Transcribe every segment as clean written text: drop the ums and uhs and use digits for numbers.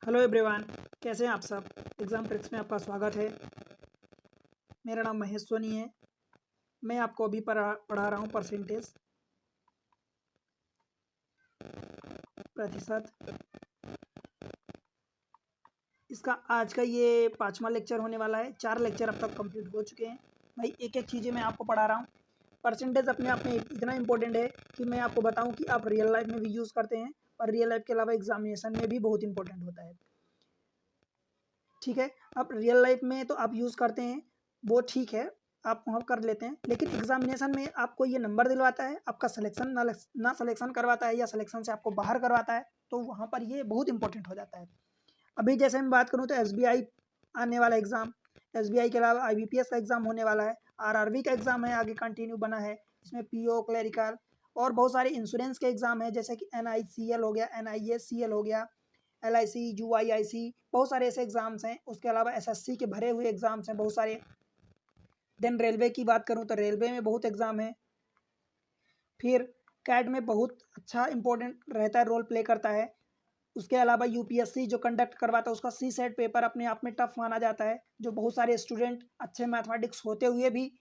Hello everyone, कैसे हैं आप सब। एग्ज़ाम ट्रिक्स में आपका स्वागत है। मेरा नाम महेश सोनी है। मैं आपको अभी पढ़ा रहा हूँ परसेंटेज, प्रतिशत। इसका आज का ये 5वां लेक्चर होने वाला है। 4 लेक्चर अब तक कंप्लीट हो चुके हैं। भाई एक एक चीज़ें मैं आपको पढ़ा रहा हूँ। परसेंटेज अपने आप में इतना इंपॉर्टेंट है कि मैं आपको बताऊँ कि आप रियल लाइफ में भी यूज़ करते हैं और रियल लाइफ के अलावा एग्जामिनेशन में भी बहुत इंपॉर्टेंट होता है। ठीक है, अब रियल लाइफ में तो आप यूज़ करते हैं, वो ठीक है, आप वहाँ कर लेते हैं, लेकिन एग्जामिनेशन में आपको ये नंबर दिलवाता है, आपका सिलेक्शन ना सिलेक्शन करवाता है या सिलेक्शन से आपको बाहर करवाता है, तो वहाँ पर ये बहुत इंपॉर्टेंट हो जाता है। अभी जैसे मैं बात करूँ तो एसबीआई आने वाला एग्ज़ाम, एसबीआई के अलावा आईबीपीएस का एग्ज़ाम होने वाला है, आरआरबी का एग्ज़ाम है, आगे कंटिन्यू बना है। इसमें पीओ, क्लरिकल और बहुत सारे इंश्योरेंस के एग्ज़ाम है, जैसे कि एनआईसीएल हो गया, एनआईएससीएल हो गया, एलआईसी, यूआईआईसी, बहुत सारे ऐसे एग्ज़ाम्स हैं। उसके अलावा एसएससी के भरे हुए एग्ज़ाम्स हैं बहुत सारे। देन रेलवे की बात करूँ तो रेलवे में बहुत एग्ज़ाम है। फिर कैट में बहुत अच्छा इंपॉर्टेंट रहता है, रोल प्ले करता है। उसके अलावा यूपीएससी जो कंडक्ट करवाता है उसका सी सेट पेपर अपने आप में टफ माना जाता है, जो बहुत सारे स्टूडेंट अच्छे मैथमेटिक्स होते हुए भी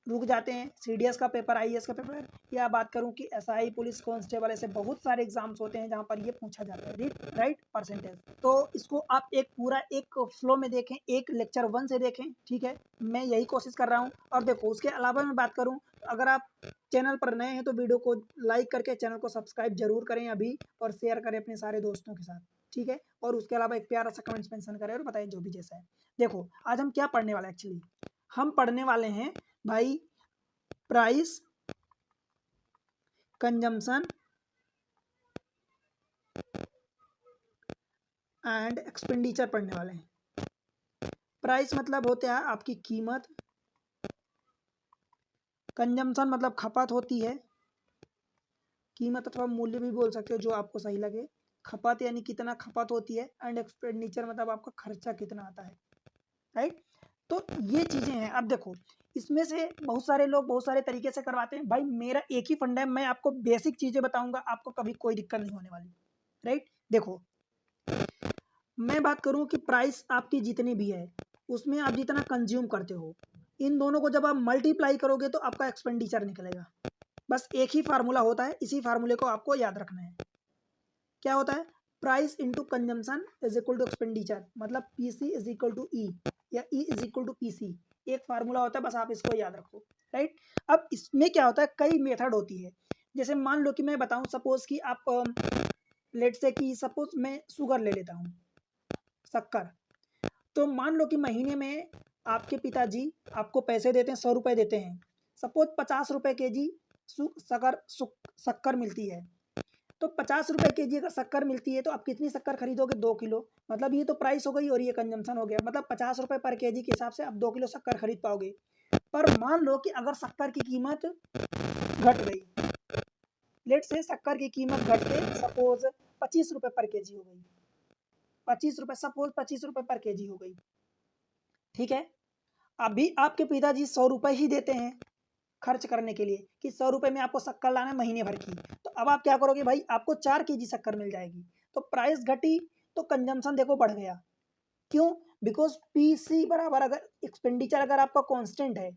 रुक जाते हैं। सीडीएस का पेपर, आईएएस का पेपर, या बात करूं कि एसआई, पुलिस कांस्टेबल, ऐसे बहुत सारे एग्जाम्स होते हैं जहां पर ये पूछा जाता है। Right percentage. तो इसको आप एक पूरा एक फ्लो में देखें, एक लेक्चर 1 से देखें। ठीक है, मैं यही कोशिश कर रहा हूँ। और देखो, उसके अलावा मैं बात करूँ, अगर आप चैनल पर नए हैं तो वीडियो को लाइक करके चैनल को सब्सक्राइब जरूर करें अभी, और शेयर करें अपने सारे दोस्तों के साथ। ठीक है, और उसके अलावा एक प्यारा सा कमेंट्स मेंशन करें और बताएं जो भी जैसा है। देखो आज हम क्या पढ़ने वाले हैं। एक्चुअली हम पढ़ने वाले हैं भाई प्राइस, कंजम्पशन एंड एक्सपेंडिचर पढ़ने वाले हैं। प्राइस मतलब होता है आपकी कीमत, कंजम्पशन मतलब खपत होती है, कीमत अथवा मूल्य भी बोल सकते हो जो आपको सही लगे। खपत यानी कितना खपत होती है, एंड एक्सपेंडिचर मतलब आपका खर्चा कितना आता है। राइट, तो ये चीजें हैं। अब देखो, इसमें से बहुत सारे लोग बहुत सारे तरीके से करवाते हैं। भाई मेरा एक ही फंडा है, मैं आपको बेसिक चीजें बताऊंगा, आपको कभी कोई दिक्कत नहीं होने वाली। राइट, देखो मैं बात करूं कि प्राइस आपकी जितनी भी है उसमें आप जितना कंज्यूम करते हो, इन दोनों को जब आप मल्टीप्लाई करोगे तो आपका एक्सपेंडिचर निकलेगा। बस एक ही फार्मूला होता है, इसी फार्मूले को आपको याद रखना है। क्या होता है? Price into consumption is equal to expenditure, मतलब PC is equal to E, या E is equal to PC. एक फार्मूला होता है, बस आप इसको याद रखो। राइट, अब इसमें क्या होता है, कई मेथड होती है। जैसे मान लो कि मैं बताऊं, सपोज कि आप लेट से कि सपोज मैं शुगर ले लेता हूँ, शक्कर। तो मान लो कि महीने में आपके पिताजी आपको पैसे देते हैं, 100 रुपए देते हैं। सपोज 50 रुपए के जी शक्कर मिलती है। तो 50 रुपए के जी अगर शक्कर मिलती है तो आप कितनी शक्कर खरीदोगे? 2 किलो। मतलब ये तो प्राइस हो गई और ये कंजम्पशन हो गया। मतलब 50 रुपए पर के जी के हिसाब से आप 2 किलो शक्कर खरीद पाओगे। पर मान लो कि अगर शक्कर की कीमत घट गई, लेट से शक्कर की कीमत घट के सपोज 25 रुपए पर के जी हो गई, 25 रुपए, सपोज 25 रुपए पर के जी हो गई। ठीक है, अभी आपके पिताजी 100 रुपए ही देते हैं खर्च करने के लिए, कि 100 रुपए में आपको शक्कर लाना है महीने भर की। तो अब आप क्या करोगे भाई, आपको 4 केजी शक्कर मिल जाएगी। तो प्राइस घटी तो कंजम्पशन देखो बढ़ गया। क्यों? बिकॉज पी सी बराबर, अगर एक्सपेंडिचर अगर आपका कांस्टेंट है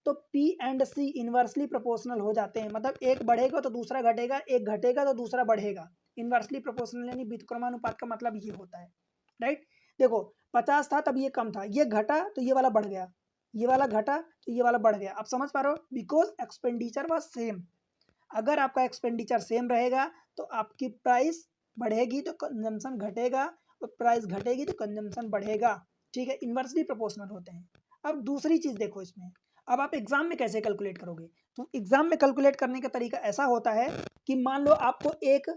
तो P and C inversely proportional हो जाते हैं। मतलब एक बढ़ेगा तो दूसरा घटेगा, एक घटेगा तो दूसरा बढ़ेगा। इनवर्सली प्रोपोर्शनल यानी व्युत्क्रमानुपात का मतलब ये होता है। राइट, देखो 50 था तब ये कम था, ये घटा तो ये वाला बढ़ गया, ये वाला घटा तो ये वाला बढ़ गया। आप समझ पा रहे हो? Because expenditure was same. अगर आपका एक्सपेंडिचर सेम रहेगा तो आपकी प्राइस बढ़ेगी तो कंजम्पशन घटेगा, और प्राइस घटेगी तो कंजम्पशन बढ़ेगा। ठीक है, इन्वर्सली प्रोपोर्शनल होते हैं। अब दूसरी चीज देखो इसमें, अब आप एग्जाम में कैसे कैलकुलेट करोगे? तो एग्जाम में कैलकुलेट करने का तरीका ऐसा होता है कि मान लो आपको एक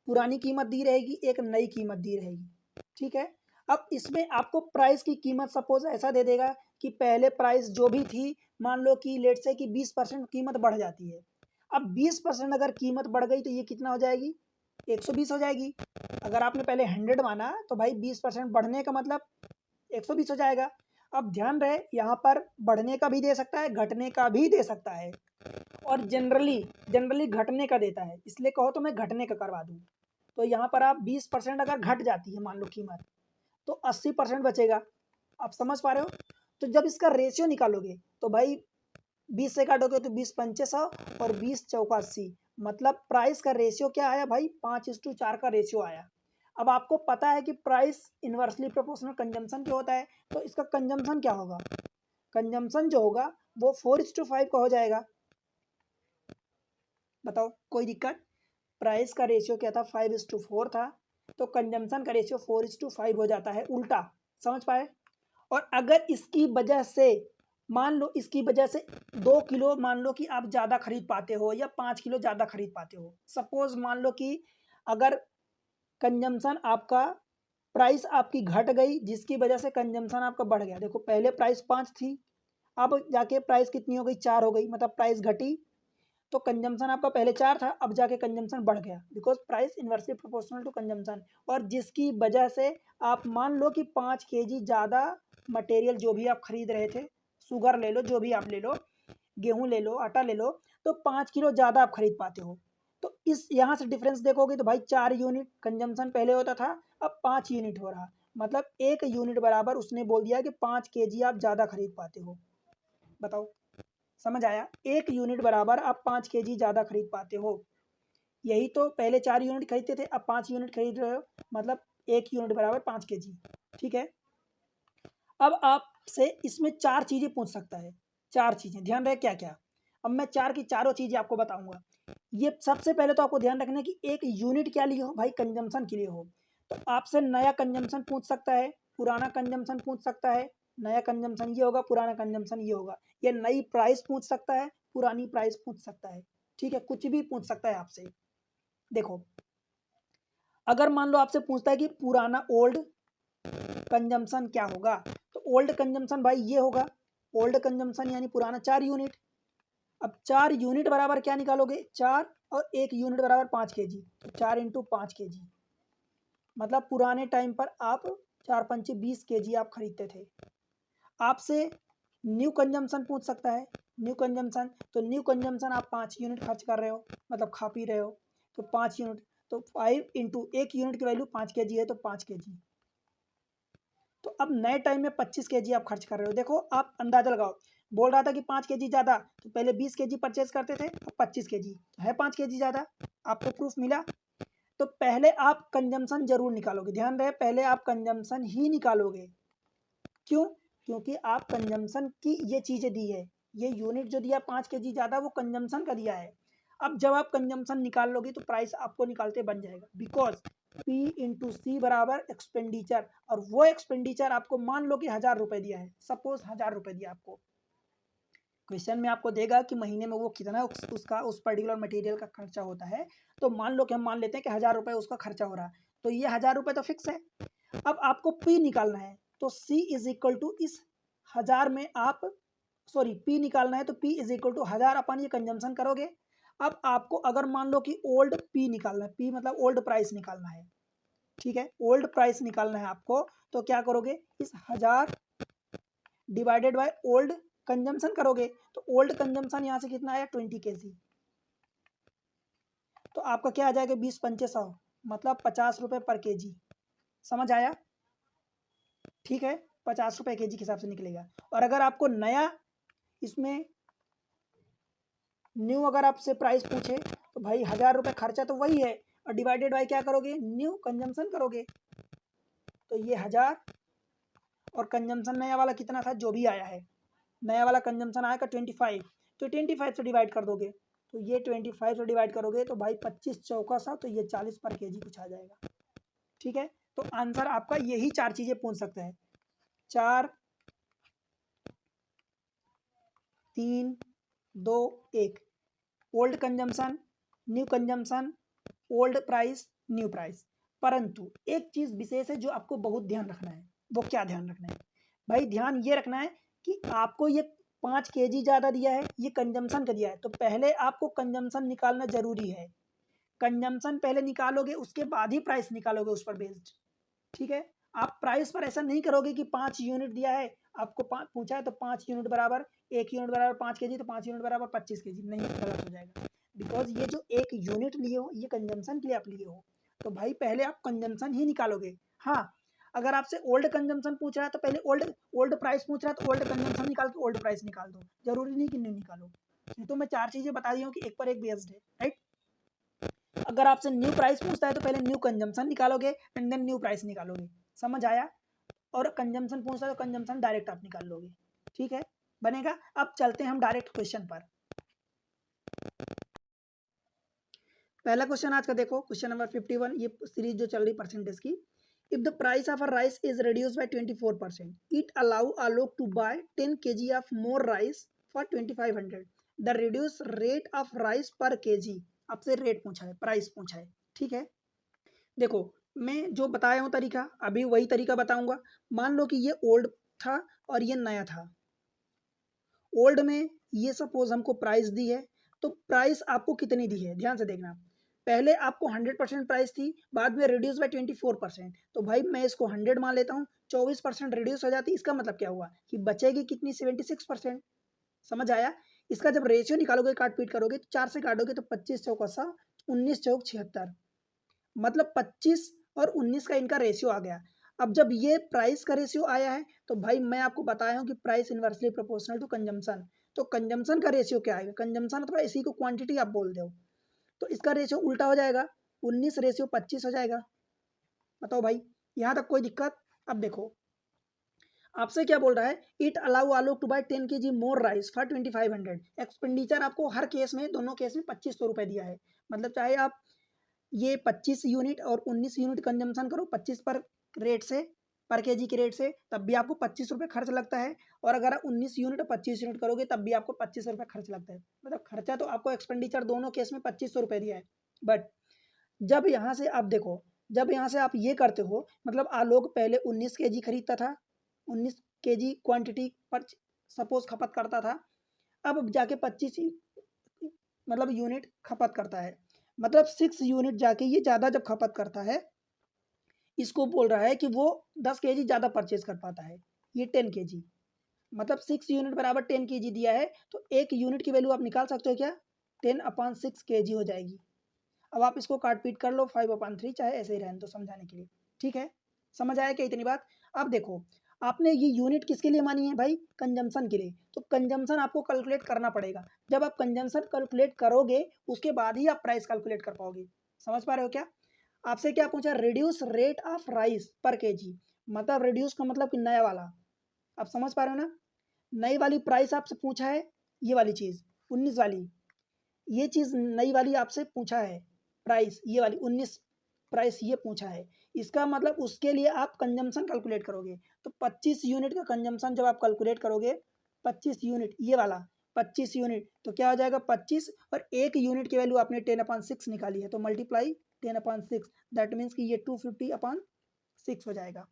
पुरानी कीमत दी रहेगी, एक नई कीमत दी रहेगी। ठीक है, अब इसमें आपको प्राइस की कीमत सपोज ऐसा दे देगा कि पहले प्राइस जो भी थी, मान लो कि लेट से कि 20% कीमत बढ़ जाती है। अब 20% अगर कीमत बढ़ गई तो ये कितना हो जाएगी? 120 हो जाएगी। अगर आपने पहले 100 माना तो भाई 20% बढ़ने का मतलब 120 हो जाएगा। अब ध्यान रहे, यहाँ पर बढ़ने का भी दे सकता है, घटने का भी दे सकता है, और जनरली घटने का देता है, इसलिए कहो तो मैं घटने का करवा दूं। तो यहाँ पर आप 20% अगर घट जाती है मान लो कीमत, तो 80% बचेगा। आप समझ पा रहे हो? तो जब इसका रेशियो निकालोगे तो भाई 20 से काटोगे तो 20 पंचे 100 और 20 चौका 80, मतलब प्राइस का रेशियो क्या आया भाई, 5:4 का रेशियो आया। अब आपको पता है कि प्राइस इन्वर्सली प्रोपोर्शनल कंजम्पशन क्या होता है, तो इसका कंजम्पशन क्या होगा, कंजम्पशन जो होगा वो 4:5 का हो जाएगा। बताओ कोई दिक्कत? प्राइस का रेशियो क्या था, 5:4 था, तो कंजम्पशन का रेशियो 4:5 हो जाता है, उल्टा। समझ पाए? और अगर इसकी वजह से मान लो, इसकी वजह से 2 किलो मान लो कि आप ज़्यादा खरीद पाते हो या 5 किलो ज़्यादा खरीद पाते हो, सपोज मान लो कि अगर कंजम्पशन आपका, प्राइस आपकी घट गई जिसकी वजह से कंजम्पशन आपका बढ़ गया। देखो पहले प्राइस 5 थी, अब जाके प्राइस कितनी हो गई, 4 हो गई, मतलब प्राइस घटी, तो कंजम्पशन आपका पहले 4 था, अब जाके कंजम्पशन बढ़ गया, because price inversely proportional to consumption. और जिसकी वजह से आप मान लो कि 5 kg ज़्यादा मटेरियल जो भी आप खरीद रहे थे, शुगर ले लो, जो भी आप ले लो, गेहूं ले लो, आटा ले लो, तो 5 किलो ज़्यादा आप खरीद पाते हो। तो इस यहाँ से डिफरेंस देखोगे तो भाई 4 यूनिट कंजम्पशन पहले होता था, अब 5 यूनिट हो रहा, मतलब 1 यूनिट बराबर उसने बोल दिया कि 5 kg आप ज़्यादा खरीद पाते हो। बताओ समझ आया? 1 यूनिट बराबर आप 5 kg ज़्यादा खरीद पाते हो। यही तो, पहले 4 यूनिट खरीदते थे, अब 5 यूनिट खरीद रहे हो, मतलब 1 यूनिट बराबर 5 kg। ठीक है, अब आपसे इसमें 4 चीज़ें पूछ सकता है, 4 चीज़ें, ध्यान रहे क्या क्या। अब मैं 4 की चारों चीज़ें आपको बताऊंगा। ये सबसे पहले तो आपको ध्यान रखना है कि एक यूनिट क्या लिए हो भाई, कंजम्पशन के लिए हो। तो आपसे नया कंजम्पशन पूछ सकता है, पुराना कंजम्पशन पूछ सकता है। नया कंजम्पशन ये होगा, पुराना कंजम्पशन ये होगा। ये नई प्राइस पूछ सकता है, पुरानी प्राइस पूछ सकता है। ठीक है, कुछ भी पूछ सकता है आपसे। देखो अगर मान लो आपसे पूछता है कि पुराना ओल्ड कंजम्पशन क्या होगा, तो ओल्ड कंजम्पशन भाई ये होगा, ओल्ड कंजम्पशन यानी पुराना 4 यूनिट। अब 4 यूनिट बराबर क्या निकालोगे, 4 और 1 यूनिट बराबर 5 kg, तो 4 × 5 kg, मतलब पुराने टाइम पर आप 4 × 5 = 20 kg आप खरीदते थे। आपसे न्यू कंजम्पशन पूछ सकता है, न्यू कंजम्पशन, तो न्यू कंजम्पशन आप 5 यूनिट खर्च कर रहे हो, मतलब खा पी रहे हो, तो 5 यूनिट, तो 5 × 1 यूनिट की वैल्यू 5 kg है, तो 5 kg। तो अब नए टाइम में 25 kg आप खर्च कर रहे हो। देखो आप अंदाजा लगाओ, बोल रहा था कि 5 kg ज़्यादा, तो पहले 20 kg परचेज करते थे, अब 25 kg, तो है 5 kg ज़्यादा। आपको प्रूफ मिला। तो पहले आप कंजम्पशन जरूर निकालोगे, ध्यान रहे पहले आप कंजम्पशन ही निकालोगे। क्यों? क्योंकि आप कंजम्पशन की ये चीज़ें दी है, ये यूनिट जो दिया 5 kg ज़्यादा, वो कंजम्पशन का दिया है। अब जब आप कंजम्पशन निकाल लोगे तो प्राइस आपको निकालते बन जाएगा, बिकॉज P/C बराबर एक्सपेंडिचर, और वो एक्सपेंडिचर आपको मान लो कि 1000 रुपये दिया है, सपोज 1000 रुपये दिया आपको। क्वेश्चन में आपको देगा कि महीने में वो कितना उसका उस पर्टिकुलर मटेरियल का खर्चा होता है, तो मान लो कि हम मान लेते हैं कि 1000 रुपये उसका खर्चा हो रहा है, तो ये 1000 रुपये तो फिक्स है। अब आपको P निकालना है, तो C इस 1000 में आप, सॉरी P निकालना है, तो P = 1000 अपन ये कंजम्पशन करोगे। अब आपको अगर मान लो कि ओल्ड P निकालना है, P मतलब ओल्ड प्राइस निकालना है, ठीक है, ओल्ड प्राइस निकालना है आपको, तो क्या करोगे, इस 1000 डिवाइडेड बाय ओल्ड कंजम्पशन करोगे, तो ओल्ड कंजम्पशन यहाँ से कितना आया, 20 kg, तो आपका क्या आ जाएगा, 20 पंचे 100, मतलब 50 रुपये पर kg। समझ आया? ठीक है, 50 रुपये kg के हिसाब से निकलेगा। और अगर आपको नया इसमें न्यू अगर आपसे प्राइस पूछे, तो भाई 1000 रुपये खर्चा तो वही है, और डिवाइडेड बाय क्या करोगे, न्यू कंजम्पशन करोगे, तो ये 1000 और कंजम्पशन नया वाला कितना था, जो भी आया है, नया वाला कंजम्पशन आएगा 25, तो 25 से डिवाइड कर दोगे, तो ये 25 से डिवाइड करोगे तो भाई 25 चौका 100, तो ये 40 पर kg कुछ आ जाएगा। ठीक है, तो आंसर आपका यही 4 चीजें पूछ सकते हैं, 4 3 2 1, old consumption, new consumption, old price, new price. परंतु एक चीज विशेष है जो आपको बहुत ध्यान रखना है। वो क्या ध्यान रखना है भाई, ध्यान ये रखना है कि आपको ये 5 kg ज़्यादा दिया है, ये कंजम्पशन का दिया है, तो पहले आपको कंजम्पशन निकालना जरूरी है। कंजम्पशन पहले निकालोगे, उसके बाद ही प्राइस निकालोगे उस पर बेस्ड। ठीक है, आप प्राइस पर ऐसा नहीं करोगे कि 5 यूनिट दिया है, आपको पूछा है तो 5 यूनिट बराबर 1 यूनिट बराबर 5 kg, तो 5 यूनिट बराबर 25 kg, नहीं, गलत हो जाएगा। बिकॉज ये जो 1 यूनिट लिए हो, ये कंजम्पशन के लिए आप लिए हो, तो भाई पहले आप कंजम्पशन ही निकालोगे। हाँ, अगर आपसे ओल्ड कंजम्पशन पूछ रहा है तो पहले ओल्ड प्राइस पूछ रहा है तो ओल्ड कंजम्पशन निकाल के ओल्ड प्राइस निकाल दो, जरूरी नहीं कि न्यू निकालो। ये तो मैं 4 चीजें बता दी हूँ कि एक पर एक बेस्ड है, राइट। अगर आपसे न्यू प्राइस पूछता है तो पहले न्यू कंजम्पशन निकालोगे एंड देन न्यू प्राइस निकालोगे, समझ आया। और कंजम्पशन पूछता है तो कंजम्पशन डायरेक्ट आप निकाल लोगे, ठीक है, बनेगा। अब चलते हैं हम डायरेक्ट क्वेश्चन पर। पहला क्वेश्चन आज का देखो, क्वेश्चन नंबर 51, ये सीरीज जो चल रही परसेंटेज की। If the price of a rice is reduced by 24%, it allow Alok to buy 10 kg of more rice for 2500, the reduce rate of rice per KG. आपसे रेट पूछा है, प्राइस पूछा है, ठीक है। देखो, मैं जो बताया हूँ तरीका, अभी वही तरीका बताऊंगा। मान लो कि ये ओल्ड था और ये नया था। ओल्ड में ये सपोज हमको प्राइस दी है, तो प्राइस आपको कितनी दी है ध्यान से देखना। पहले आपको 100% प्राइस थी, बाद में रिड्यूस बाय 24%, तो भाई मैं इसको 100 मान लेता हूँ, 24% रिड्यूस हो जाती है। इसका मतलब क्या हुआ कि बचेगी कितनी, 76%। समझ आया। इसका जब रेशियो निकालोगे, काट पीट करोगे तो 4 से काटोगे तो 25 चौक 80, 19 चौक 76, मतलब 25 और 19 का इनका रेशियो आ गया। अब जब ये प्राइस का रेशियो आया है तो भाई मैं आपको बताया हूँ कि price inversely proportional to consumption. तो कंजम्पशन का रेशियो क्या आएगा, कंजम्पशन अथवा इसी को क्वांटिटी आप बोल दो, तो इसका रेशियो उल्टा हो जाएगा, 19 रेशियो 25 हो जाएगा। बताओ भाई, यहाँ तक कोई दिक्कत। अब देखो, आपसे क्या बोल रहा है, it allow Alok to buy 10 kg more rice for 2500। Expenditure आपको हर केस में, दोनों केस में 2500 रुपये दिया है। मतलब चाहे आप ये 25 यूनिट और 19 यूनिट कंजम्पशन करो 25 पर रेट से, पर केजी के रेट से, तब भी आपको 25 रुपये खर्च लगता है। और अगर आप 19 यूनिट और 25 यूनिट करोगे तब भी आपको 25 रुपये खर्च लगता है। मतलब खर्चा तो आपको एक्सपेंडिचर दोनों केस में 2500 रुपये दिया है। बट जब यहाँ से आप देखो, जब यहाँ से आप ये करते हो, मतलब आलोक पहले 19 kg खरीदता था, 19 kg क्वांटिटी पर सपोज खपत करता था, अब जाके 25 मतलब यूनिट खपत करता है। मतलब 6 यूनिट जाके ये ज़्यादा जब खपत करता है, इसको बोल रहा है कि वो 10 kg ज़्यादा परचेज कर पाता है, ये 10 kg। मतलब 6 यूनिट बराबर 10 kg दिया है, तो एक यूनिट की वैल्यू आप निकाल सकते हो क्या, 10/6 kg हो जाएगी। अब आप इसको काट पीट कर लो, 5/3, चाहे ऐसे ही रहने दो समझाने के लिए, ठीक है। समझ आया क्या इतनी बात। अब देखो, आपने ये यूनिट किसके लिए मानी है भाई, कंजम्पशन के लिए, तो कंजम्पशन आपको कैलकुलेट करना पड़ेगा। जब आप कंजम्पशन कैलकुलेट करोगे उसके बाद ही आप प्राइस कैलकुलेट कर पाओगे। समझ पा रहे हो क्या। आपसे क्या पूछा, reduce rate of rice per KG, मतलब रिड्यूस का मतलब कि नया वाला। आप समझ पा रहे हो ना, नई वाली प्राइस आपसे पूछा है, ये वाली चीज़ 19 वाली, ये चीज़ नई वाली आपसे पूछा है, प्राइस ये वाली 19 प्राइस ये पूछा है। इसका मतलब उसके लिए आप कंजम्पशन कैलकुलेट करोगे, तो 25 यूनिट का कंजम्पशन जब आप कैलकुलेट करोगे, 25 यूनिट ये वाला 25 यूनिट, तो क्या हो जाएगा 25, और एक यूनिट की वैल्यू आपने 10/6 निकाली है, तो मल्टीप्लाई 10/6, दैट मीन्स कि ये 250/6 हो जाएगा।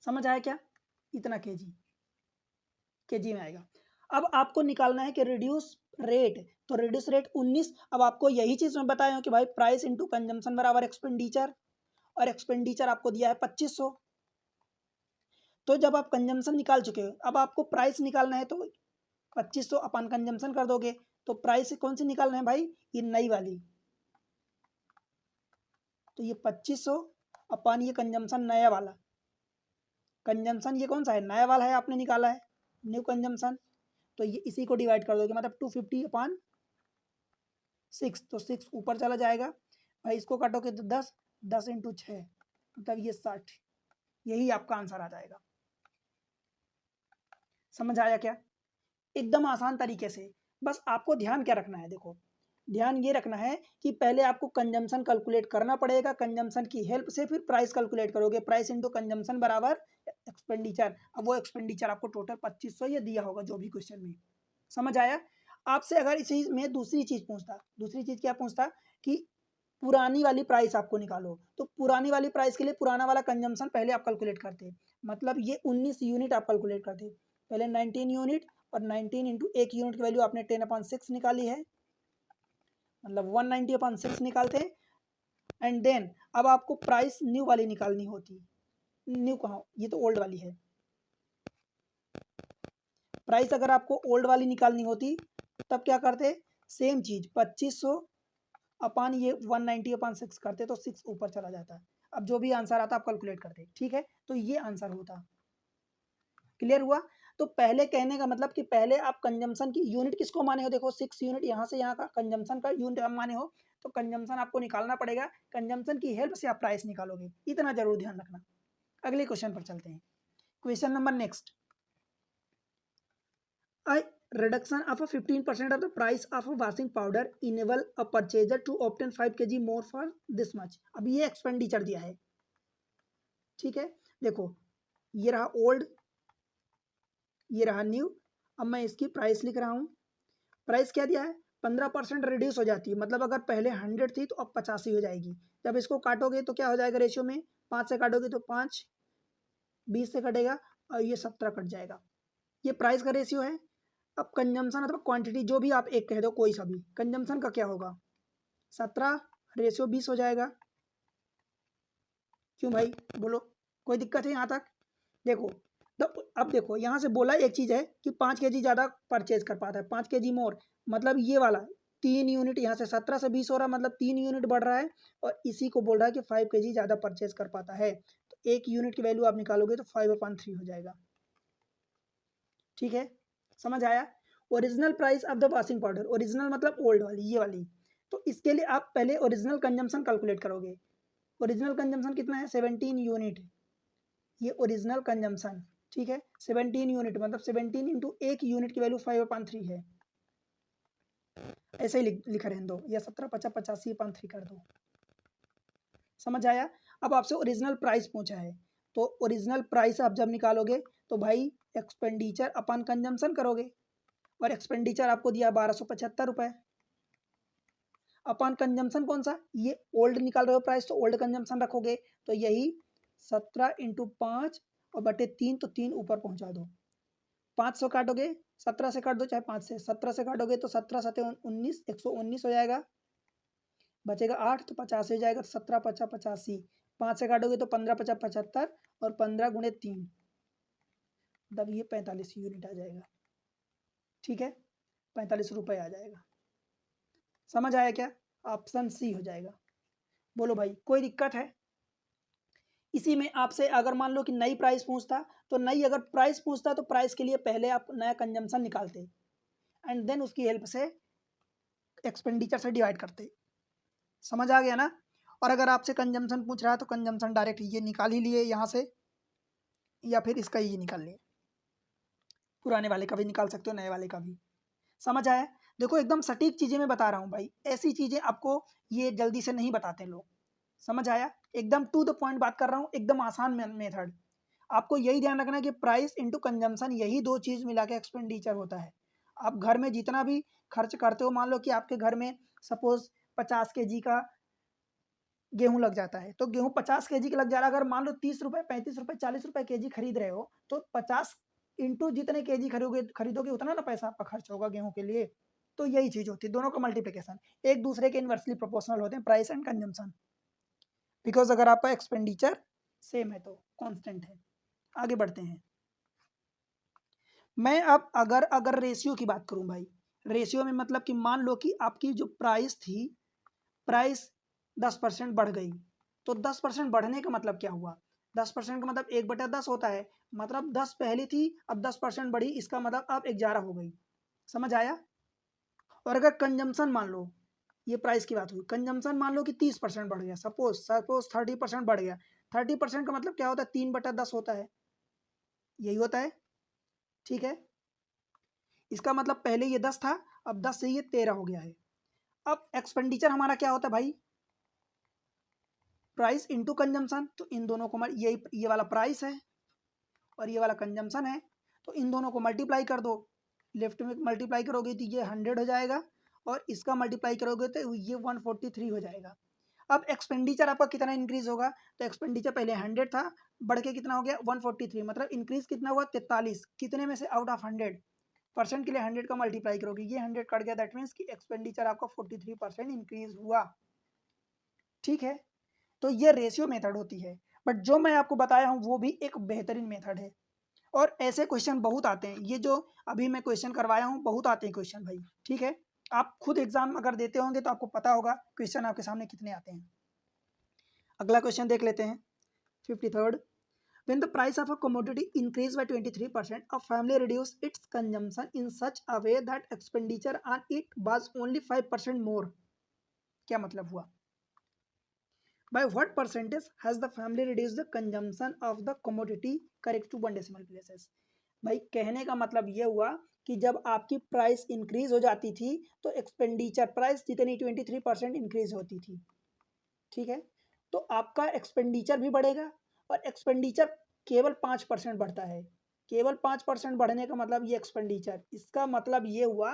समझ आया क्या, इतना केजी में आएगा। अब आपको निकालना है कि रिड्यूस रेट, तो रिड्यूस रेट 19। अब आपको यही चीज़ मैं बताया हूँ कि भाई प्राइस इंटू कंजम्पशन बराबर एक्सपेंडिचर, और एक्सपेंडिचर आपको दिया है 2500। तो जब आप कंजम्पशन निकाल चुके हो, अब आपको प्राइस निकालना है, तो 2500 अपन कंजम्पशन कर दोगे, तो प्राइस कौन सी निकालना है भाई, ये नई वाली, तो ये 2500 अपन ये कंजम्पशन नया वाला, कंजम्पशन ये कौन सा है, नया वाला है, आपने निकाला है न्यू कंजम्पशन, तो ये इसी को डिवाइड कर दोगे, मतलब 250/6, तो 6 ऊपर चला जाएगा भाई, इसको काटोगे तो 10, 10 × 6 मतलब ये 60, यही आपका आंसर आ जाएगा। समझ आया क्या, एकदम आसान तरीके से। बस आपको ध्यान क्या रखना है, देखो ध्यान ये रखना है कि पहले आपको कंजम्पशन कैलकुलेट करना पड़ेगा, कंजम्पशन की हेल्प से फिर प्राइस कैलकुलेट करोगे, प्राइस इंटू कंजम्पशन बराबर एक्सपेंडिचर। अब वो एक्सपेंडिचर आपको टोटल 2500 ये दिया होगा जो भी क्वेश्चन में। समझ आया। आपसे अगर इसी में दूसरी चीज पूछता, दूसरी चीज क्या पूछता कि पुरानी वाली प्राइस आपको निकालो, तो पुरानी वाली प्राइस के लिए पुराना वाला कंजम्पशन पहले आप कैलकुलेट करते, मतलब ये 19 यूनिट आप कैलकुलेट करते, पहले 19 यूनिट, और 19 इंटू एक यूनिट की वैल्यू आपने 10/6 निकाली है, मतलब 190/6 निकालते हैं। एंड देन अब आपको प्राइस न्यू वाली निकालनी होती, न्यू कहाँ, ये तो ओल्ड वाली है। प्राइस अगर आपको ओल्ड वाली निकालनी होती तब क्या करते, सेम चीज 2500 अपन ये 190/6 करते तो 6 ऊपर चला जाता। अब जो भी आंसर आता आप कैलकुलेट करते, ठीक है, तो ये आंसर होता। क्लियर हुआ? तो पहले कहने का मतलब कि पहले आप कंजम्पशन की यूनिट किसको माने हो, देखो 6 यूनिट यहाँ से यहाँ का कंजम्पशन का यूनिट आप माने हो, तो कंजम्पशन आपको निकालना पड़ेगा, कंजम्पशन की हेल्प से आप प्राइस निकालोगे, इतना जरूर ध्यान रखना। अगले क्वेश्चन पर चलते हैं। Question number next, a reduction of a 15% of the price of a washing powder enable a purchaser to obtain 5 kg more for this much। अब ये एक्सपेंडिचर दिया है, ठीक है, देखो ये रहा ओल्ड, ये रहा न्यू। अब मैं इसकी प्राइस लिख रहा हूँ। प्राइस क्या दिया है, 15% रिड्यूस हो जाती है, मतलब अगर पहले 100 थी तो अब 85 हो जाएगी। जब इसको काटोगे तो क्या हो जाएगा रेशियो में, 5 से काटोगे तो 5, 20 से कटेगा और ये 17 कट जाएगा। ये प्राइस का रेशियो है। अब कंजम्पशन अथवा क्वांटिटी जो भी आप एक कह दो, कोई सा भी, कंजम्पशन का क्या होगा, 17 रेशियो 20 हो जाएगा। क्यों भाई बोलो, कोई दिक्कत है यहाँ तक? देखो तो अब देखो यहाँ से बोला एक चीज़ है कि 5 kg ज़्यादा परचेज कर पाता है, 5 kg मोर, मतलब ये वाला 3 यूनिट यहाँ से 17 से 20 हो रहा है, मतलब 3 यूनिट बढ़ रहा है, और इसी को बोल रहा है कि 5 kg ज़्यादा परचेज कर पाता है। तो एक यूनिट की वैल्यू आप निकालोगे तो 5/3 हो जाएगा। ठीक है, समझ आया? Original price of the washing powder, original मतलब ओल्ड वाली, ये वाली, तो इसके लिए आप पहले ओरिजिनल कंजम्पशन कैलकुलेट करोगे। ओरिजिनल कंजम्पशन कितना है, 17 यूनिट, ये ओरिजिनल कंजम्पशन, ठीक है, 17 यूनिट मतलब 17 इंटू एक यूनिट की वैल्यू 5/3 है, ऐसे ही लिखा रहने दो, या 17 50 85/3 कर दो। समझ आया? अब आपसे ओरिजिनल प्राइस पूछा है, तो ओरिजिनल प्राइस आप जब निकालोगे तो भाई एक्सपेंडिचर अपन कंजम्पशन करोगे, और एक्सपेंडिचर आपको दिया 1275 रुपये। अपन कंजम्पशन कौन सा, ये ओल्ड निकाल रहे हो प्राइस, तो ओल्ड कंजम्पशन रखोगे, तो यही 17 इंटू 5 और बटे 3, तो 3 ऊपर पहुंचा दो। 500 काटोगे, 17 से काट दो चाहे 5 से, 17 से काटोगे तो 17 7 19, 119 हो जाएगा, बचेगा 8, तो 85 हो जाएगा, 17 50 85, 5 से काटोगे तो 15 50 75, और 15 गुणे 3, तब ये 45 यूनिट आ जाएगा। ठीक है, 45 रुपये आ जाएगा। समझ आया क्या? ऑप्शन सी हो जाएगा। बोलो भाई कोई दिक्कत है? इसी में आपसे अगर मान लो कि नई प्राइस पूछता, तो नई अगर प्राइस पूछता तो प्राइस के लिए पहले आप नया कंजम्पशन निकालते एंड देन उसकी हेल्प से एक्सपेंडिचर से डिवाइड करते। समझ आ गया ना? और अगर आपसे कंजम्पशन पूछ रहा है तो कंजम्पशन डायरेक्ट ये निकाल ही लिए यहाँ से, या फिर इसका ये निकाल लिए, पुराने वाले का भी निकाल सकते हो, नए वाले का भी। समझ आया? देखो एकदम सटीक चीज़ें मैं बता रहा हूँ भाई, ऐसी चीज़ें आपको ये जल्दी से नहीं बताते लोग। समझ आया? एकदम टू द पॉइंट बात कर रहा हूँ, एकदम आसान मेथड। आपको यही ध्यान रखना है कि प्राइस इंटू कंजम्पशन, यही दो चीज़ मिला के एक्सपेंडिचर होता है। आप घर में जितना भी खर्च करते हो, मान लो कि आपके घर में सपोज 50 kg का गेहूं लग जाता है, तो गेहूं 50 kg का लग जा रहा है, अगर मान लो 30 रुपये 35 रुपये 40 रुपये kg खरीद रहे हो, तो 50 इंटू जितने kg खरीदोगे उतना ना पैसा आपका खर्च होगा गेहूं के लिए। तो यही चीज़ होती है, दोनों का मल्टीप्लिकेशन एक दूसरे के इन्वर्सली प्रोपोर्शनल होते हैं, प्राइस एंड कंजम्पशन, बिकॉज अगर आपका एक्सपेंडिचर सेम है तो कांस्टेंट है। आगे बढ़ते हैं। मैं अब अगर रेशियो की बात करूं भाई, रेशियो में मतलब कि मान लो कि आपकी जो प्राइस थी, प्राइस 10% बढ़ गई, तो 10% बढ़ने का मतलब क्या हुआ, 10% का मतलब 1/10 होता है, मतलब 10 पहले थी अब 10% बढ़ी, इसका मतलब अब 11 हो गई। समझ आया? और अगर कंजम्पशन मान लो, ये प्राइस की बात हुई, कंजम्पशन मान लो कि 30% बढ़ गया, सपोज 30% बढ़ गया, 30% का मतलब क्या होता है, 3/10 होता है, यही होता है। ठीक है, इसका मतलब पहले ये 10 था, अब 10 से ये 13 हो गया है। अब एक्सपेंडिचर हमारा क्या होता है भाई, प्राइस इंटू कंजम्पशन, तो इन दोनों को ये वाला प्राइस है और ये वाला कंजम्पशन है, तो इन दोनों को मल्टीप्लाई कर दो, लेफ्ट में मल्टीप्लाई करोगे तो ये 100 हो जाएगा, और इसका मल्टीप्लाई करोगे तो ये 143 हो जाएगा। अब एक्सपेंडिचर आपका कितना इंक्रीज होगा, तो एक्सपेंडिचर पहले 100 था, बढ़ के कितना हो गया 143, मतलब इंक्रीज कितना हुआ 43, कितने में से, आउट ऑफ 100% के लिए 100 का मल्टीप्लाई करोगे, ये 100 कट गया, दैट मीन्स कि एक्सपेंडिचर आपका 43% इंक्रीज हुआ। ठीक है, तो ये रेशियो मेथड होती है, बट जो मैं आपको बताया हूँ वो भी एक बेहतरीन मेथड है, और ऐसे क्वेश्चन बहुत आते हैं, ये जो अभी मैं क्वेश्चन करवाया हूँ बहुत आते हैं क्वेश्चन भाई। ठीक है, आप खुद एग्जाम अगर देते होंगे तो आपको पता होगा क्वेश्चन आपके सामने कितने आते हैं। अगला क्वेश्चन देख लेते हैं 53rd। When the price of a commodity increased by 23%, a family reduced its consumption in such a way that expenditure on it was only 5% more. क्या मतलब हुआ? By what percentage has the family reduced the consumption of the commodity? Correct to 1 decimal places. भाई कहने का मतलब ये हुआ कि जब आपकी प्राइस इंक्रीज हो जाती थी तो एक्सपेंडिचर प्राइस जितनी 23% इंक्रीज होती थी, ठीक है, तो आपका एक्सपेंडिचर भी बढ़ेगा और एक्सपेंडिचर केवल 5% बढ़ता है। केवल 5% बढ़ने का मतलब ये एक्सपेंडिचर, इसका मतलब ये हुआ,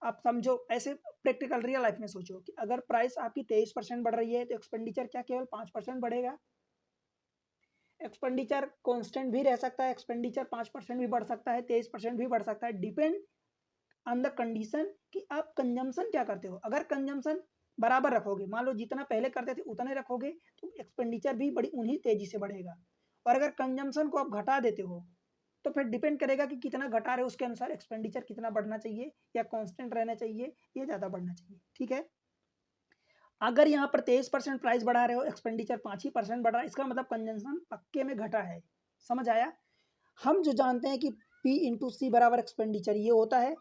आप समझो ऐसे प्रैक्टिकल रियल लाइफ में सोचो कि अगर प्राइस आपकी 23% बढ़ रही है तो एक्सपेंडिचर क्या केवल 5% बढ़ेगा? एक्सपेंडिचर कांस्टेंट भी रह सकता है, एक्सपेंडिचर 5% भी बढ़ सकता है, 23% भी बढ़ सकता है, डिपेंड ऑन द कंडीशन कि आप कंजम्पशन क्या करते हो। अगर कंजम्पशन बराबर रखोगे, मान लो जितना पहले करते थे उतने रखोगे तो एक्सपेंडिचर भी बड़ी उन्हीं तेजी से बढ़ेगा। और अगर कंजम्पशन को आप घटा देते हो तो फिर डिपेंड करेगा कि कितना घटा रहे हो, उसके अनुसार एक्सपेंडिचर कितना बढ़ना चाहिए या कांस्टेंट रहना चाहिए या ज़्यादा बढ़ना चाहिए, ठीक है। अगर यहाँ पर 23% प्राइस बढ़ा रहे हो, एक्सपेंडिचर 5% बढ़ रहा है, इसका मतलब कंजम्पशन पक्के में घटा है। समझ आया? हम जो जानते हैं कि P इंटू सी बराबर एक्सपेंडिचर ये होता है।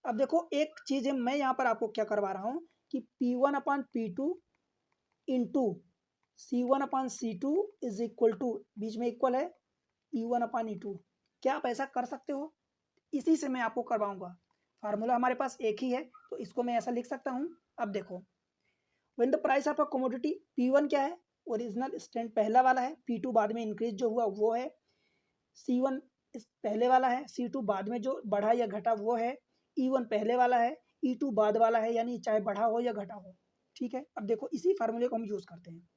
अब देखो एक चीज़ है, मैं यहाँ पर आपको क्या करवा रहा हूँ कि P1 upon P2 into C1 upon C2 is equal to, बीच में इक्वल है E1 अपान E2। क्या आप ऐसा कर सकते हो? इसी से मैं आपको करवाऊंगा। फार्मूला हमारे पास एक ही है तो इसको मैं ऐसा लिख सकता हूँ। अब देखो when the price of a commodity, P1 क्या है? ओरिजिनल स्टैंड पहला वाला है, P2 बाद में इंक्रीज जो हुआ वो है, C1 इस पहले वाला है, C2 बाद में जो बढ़ा या घटा वो है, E1 पहले वाला है, E2 बाद वाला है, यानी चाहे बढ़ा हो या घटा हो, ठीक है। अब देखो इसी फार्मूले को हम यूज करते हैं।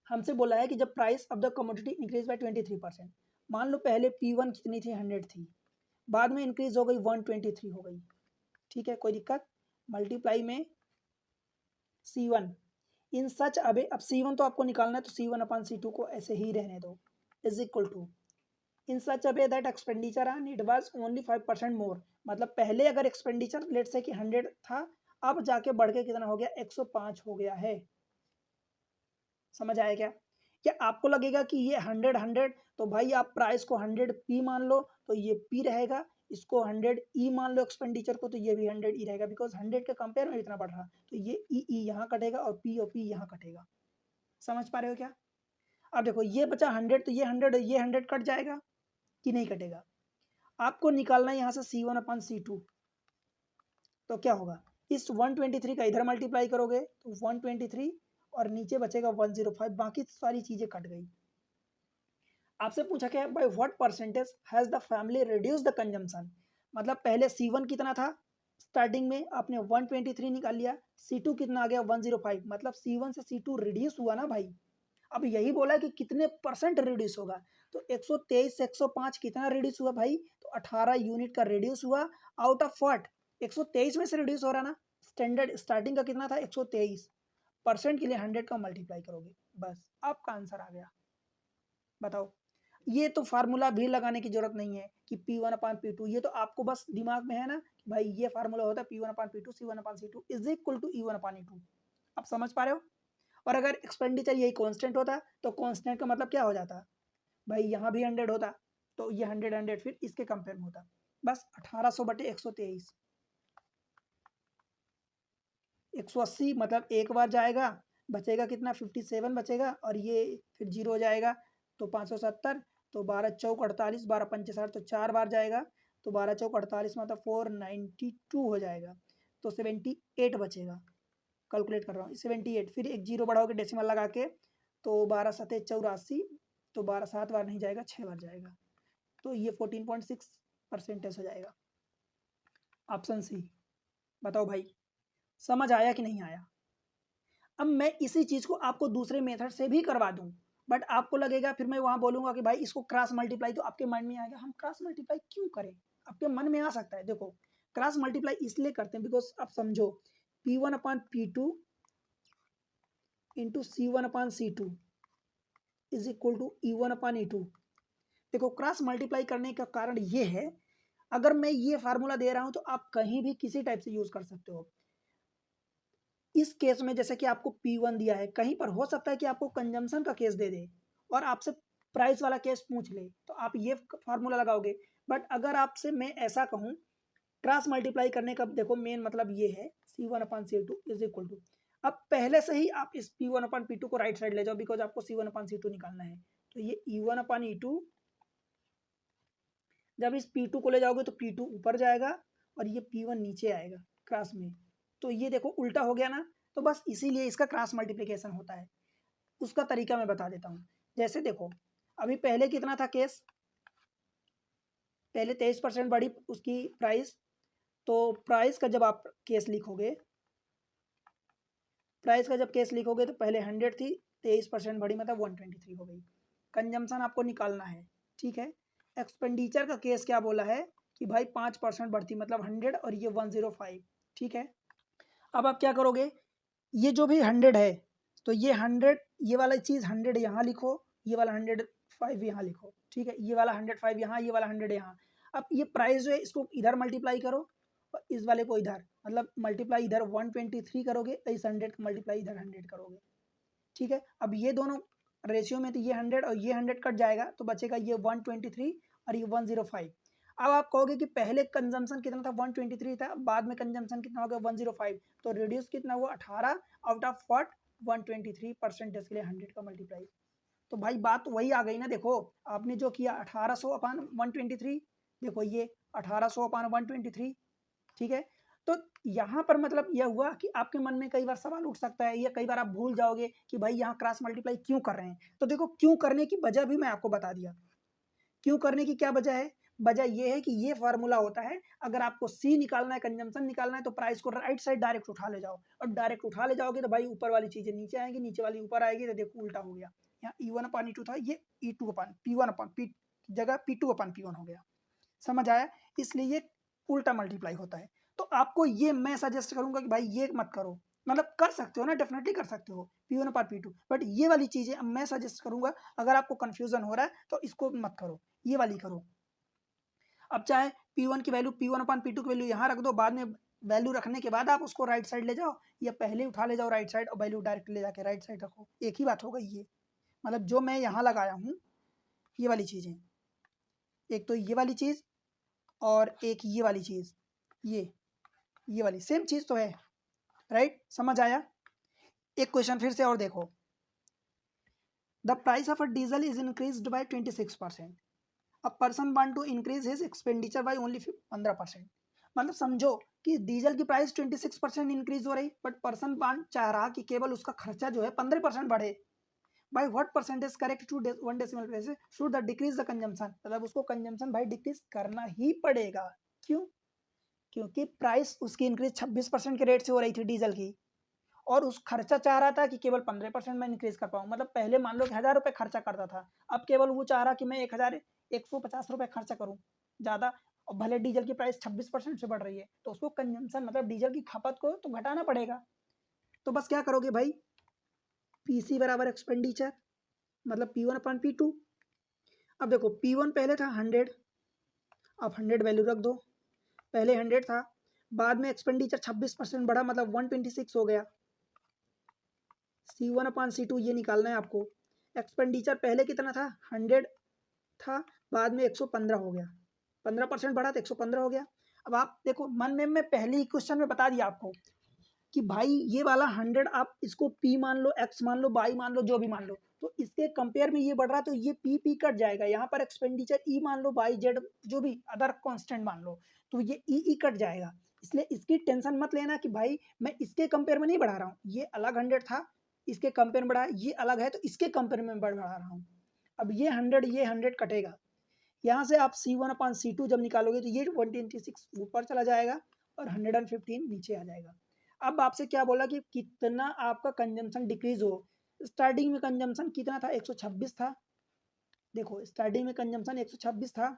हमसे बोला है कि जब price of the commodity increase by 23%, मान लो पहले P1 कितनी थी? 100 थी, बाद में इंक्रीज हो गई 123 हो गई, ठीक है, कोई दिक्कत? मल्टीप्लाई में C1 इन सच, अब C1 तो आपको निकालना है तो C1 अपान C2 को ऐसे ही रहने दो, is equal to in such a way that expenditure on it was only 5% more. मतलब पहले अगर एक्सपेंडिचर लेट से कि 100 था, अब जाके बढ़ के कितना हो गया? 105 हो गया है। समझ आया क्या? क्या आपको लगेगा कि ये 100 तो भाई आप प्राइस को 100 पी मान लो तो ये पी रहेगा, इसको 100 ई मान लो एक्सपेंडिचर को तो ये भी 100 ई रहेगा, बिकॉज 100 के कंपेयर में इतना बढ़ रहा, तो ये ई यहाँ कटेगा और पी यहाँ कटेगा। समझ पा रहे हो क्या? अब देखो ये बचा 100 तो ये 100 ये 100 कट जाएगा कि नहीं कटेगा? आपको निकालना है यहाँ से C1 अपान C2, तो क्या होगा? इस 123 का इधर मल्टीप्लाई करोगे तो 123 और नीचे बचेगा 105, बाकी सारी चीजें कट गई। आपसे पूछा क्या है? Bye what percentage has the family reduce the consumption. मतलब पहले C1 कितना था, स्टार्टिंग में आपने 123 निकाल लिया, C2 कितना आ गया? 105, मतलब C1 से C2 रिड्यूस हुआ ना भाई। अब यही बोला कि कितने परसेंट रिड्यूस होगा, तो 123 से 105 कितना रिड्यूस हुआ भाई? तो 18 यूनिट का रिड्यूस हुआ। Out of what? 123 में से रिड्यूस हो रहा ना, स्टैंडर्ड स्टार्टिंग का कितना था? 123, परसेंट के लिए 100 का मल्टीप्लाई करोगे, बस आपका आंसर आ गया। बताओ, ये तो फार्मूला भी लगाने की जरूरत नहीं है कि P1 अपान P2, ये तो आपको बस दिमाग में है ना कि भाई ये फार्मूला होता है P1 upon P2 C1 upon C2 is equal to E1 upon E2। आप समझ पा रहे हो? और अगर एक्सपेंडिचर यही कांस्टेंट होता तो कांस्टेंट का मतलब क्या हो जाता भाई? यहाँ भी 100 होता तो ये 100 फिर इसके कंपेयर में होता, बस 1800 बटे 123, 180, मतलब एक बार जाएगा, बचेगा कितना? 57 बचेगा, और ये फिर जीरो हो जाएगा तो 570, तो 12 चौक 48, 12 पंचे 60, तो 4 बार जाएगा तो 12 चौक 48 मतलब 492 हो जाएगा, तो 78 बचेगा। कैलकुलेट कर रहा हूँ 78, फिर एक जीरो बढ़ाओगे डेसिमल लगा के तो 12 सतह 84, तो 12 7 बार नहीं जाएगा, 6 बार जाएगा, तो ये 14.6% हो जाएगा। Option C. बताओ भाई समझ आया कि नहीं आया? अब मैं इसी चीज को आपको दूसरे मेथड से भी करवा दूं, बट आपको लगेगा फिर मैं वहां बोलूंगा कि भाई इसको क्रॉस मल्टीप्लाई, तो आपके माइंड में आएगा हम क्रॉस मल्टीप्लाई क्यों करें? आपके मन में आ सकता है। देखो क्रॉस मल्टीप्लाई इसलिए करते हैं बिकॉज आप समझो P1 upon P2 into C1 upon C2 is equal to E1 upon E2। देखो क्रॉस मल्टीप्लाई करने का कारण ये है, अगर मैं ये फार्मूला दे रहा हूं तो आप कहीं भी किसी टाइप से यूज कर सकते हो। इस केस में जैसे कि आपको P1 दिया है, कहीं पर हो सकता है कि आपको कंजम्पशन का केस दे दे और आपसे प्राइस वाला केस पूछ ले, तो आप ये फार्मूला लगाओगे। बट अगर आपसे मैं ऐसा कहूँ, क्रॉस मल्टीप्लाई करने का देखो मेन मतलब ये है, C1/C2 इज इक्वल टू, अब पहले से ही आप इस P1/P2 को राइट साइड ले जाओ, बिकॉज आपको C1/C2 निकालना है। तो ये E1/E2, जब इस P2 को ले जाओगे तो P2 ऊपर जाएगा और ये P1 नीचे आएगा क्रॉस में, तो ये देखो उल्टा हो गया ना। तो बस इसीलिए इसका क्रॉस मल्टीप्लिकेशन होता है। उसका तरीका मैं बता देता हूँ। जैसे देखो अभी पहले कितना था केस, पहले 23% बढ़ी उसकी प्राइस, तो प्राइस का जब आप केस लिखोगे, प्राइस का जब केस लिखोगे तो पहले 100 थी, 23% बढ़ी मतलब 123 हो गई। कंजम्पशन आपको निकालना है, ठीक है। एक्सपेंडिचर का केस क्या बोला है कि भाई 5% बढ़ती मतलब 100 और ये 105, ठीक है। अब आप क्या करोगे, ये जो भी 100 है तो ये 100, ये वाला चीज़ 100 यहाँ लिखो, ये वाला 105 यहाँ लिखो, ठीक है। ये वाला 105 यहाँ, ये वाला 100 यहाँ। अब ये प्राइस जो है इसको इधर मल्टीप्लाई करो और इस वाले को इधर, मतलब मल्टीप्लाई इधर 123 करोगे, इस 100 का मल्टीप्लाई इधर 100 करोगे, ठीक है। अब ये दोनों रेशियो में तो ये 100 और ये 100 कट जाएगा, तो बचेगा ये 123 और ये 105। अब आप कहोगे कि पहले कंजम्पशन कितना था, 123 था, बाद में कंजम्पशन कितना हो गया 105, तो रिड्यूस कितना हुआ 18 आउट ऑफ व्हाट 123% के लिए 100 का मल्टीप्लाई। तो भाई बात तो वही आ गई ना। देखो आपने जो किया 1800/123, देखो ये 1800/123, ठीक है। तो यहाँ पर मतलब यह हुआ कि आपके मन में कई बार सवाल उठ सकता है, या कई बार आप भूल जाओगे कि भाई यहाँ क्रॉस मल्टीप्लाई क्यों कर रहे हैं। तो देखो क्यों करने की वजह भी मैं आपको बता दिया। क्यों करने की क्या वजह है, वजह ये है कि ये फार्मूला होता है, अगर आपको सी निकालना है, कंजम्पशन निकालना है, तो प्राइस को राइट साइड डायरेक्ट उठा ले जाओ, और डायरेक्ट उठा ले जाओगे तो भाई ऊपर वाली चीजें नीचे आएंगी, नीचे वाली ऊपर आएगी, तो देखो उल्टा हो गया। यहाँ E1/E2 था, ये P1/P जगह P2/P1 हो गया। समझ आया, इसलिए ये उल्टा मल्टीप्लाई होता है। तो आपको ये मैं सजेस्ट करूंगा कि भाई ये मत करो, मतलब कर सकते हो ना, डेफिनेटली कर सकते हो P1/P2, बट ये वाली चीजें मैं सजेस्ट करूंगा, अगर आपको कंफ्यूजन हो रहा है तो इसको मत करो, ये वाली करो। अब चाहे P1 की वैल्यू, P1/P2 की वैल्यू यहाँ रख दो, बाद में वैल्यू रखने के बाद आप उसको राइट साइड ले जाओ, या पहले उठा ले जाओ राइट साइड और वैल्यू डायरेक्ट ले जाके राइट साइड रखो, एक ही बात हो गई। ये मतलब जो मैं यहाँ लगाया हूँ ये वाली चीजें, एक तो ये वाली चीज और एक ये वाली चीज, ये वाली सेम चीज तो है, राइट। समझ आया। एक क्वेश्चन फिर से और देखो, the price of a diesel is increased by 26%, a person want to increase his expenditure by only 15%। मतलब समझो कि डीजल की प्राइस 26% इंक्रीज हो रही, बट पर्सन वांट चाह रहा कि केवल उसका खर्चा जो है 15% बढ़े। By what percentage correct to 1 decimal place should the decrease the consumption, मतलब उसको कंजम्पशन भाई डिक्रीज करना ही पड़ेगा। क्यों, क्योंकि प्राइस उसकी इंक्रीज 26% के रेट से हो रही थी डीजल की, और उस खर्चा चाह रहा था कि केवल 15% में इंक्रीज कर पाऊँ। मतलब पहले मान लो कि 1000 रुपये खर्चा करता था, अब केवल वो चाह रहा कि मैं 1150 रुपये खर्चा करूँ ज़्यादा, और भले डीजल की प्राइस 26% से बढ़ रही है, तो उसको कंजम्पशन मतलब डीजल की खपत को तो घटाना पड़ेगा। तो बस क्या करोगे भाई, PC बराबर एक्सपेंडिचर, मतलब P1/P2। अब देखो P1 पहले था 100, अब 100 वैल्यू रख दो, पहले 100 था, बाद में एक्सपेंडिचर 26% बढ़ा मतलब 126 हो गया। C1/C2 ये निकालना है आपको। एक्सपेंडिचर पहले कितना था, 100 था, बाद में 115 हो गया, 15% बढ़ा तो 115 हो गया। अब आप देखो मन में मैं पहले ही क्वेश्चन में बता दिया आपको कि भाई ये वाला 100 आप इसको P मान लो, X मान लो, Y मान लो, जो भी मान लो, तो इसके कंपेयर में ये बढ़ रहा, तो ये P कट जाएगा। यहाँ पर एक्सपेंडिचर E मान लो, Y Z जो भी अदर कांस्टेंट मान लो, तो ये E कट जाएगा। इसलिए इसकी टेंशन मत लेना कि भाई मैं इसके कंपेयर में नहीं बढ़ा रहा हूँ, ये अलग 100 था, इसके कंपेयर में बढ़ा, ये अलग है तो इसके कंपेयर में बढ़ा रहा हूँ। अब ये 100 कटेगा, यहाँ से आप C1/C2 जब निकालोगे तो ये 126 ऊपर चला जाएगा और 115 नीचे आ जाएगा। अब आपसे क्या बोला कि कितना आपका कंजम्पशन डिक्रीज हो। स्टार्टिंग में कंजम्पशन कितना था, 126 था। देखो स्टार्टिंग में कंजम्पशन 126 था,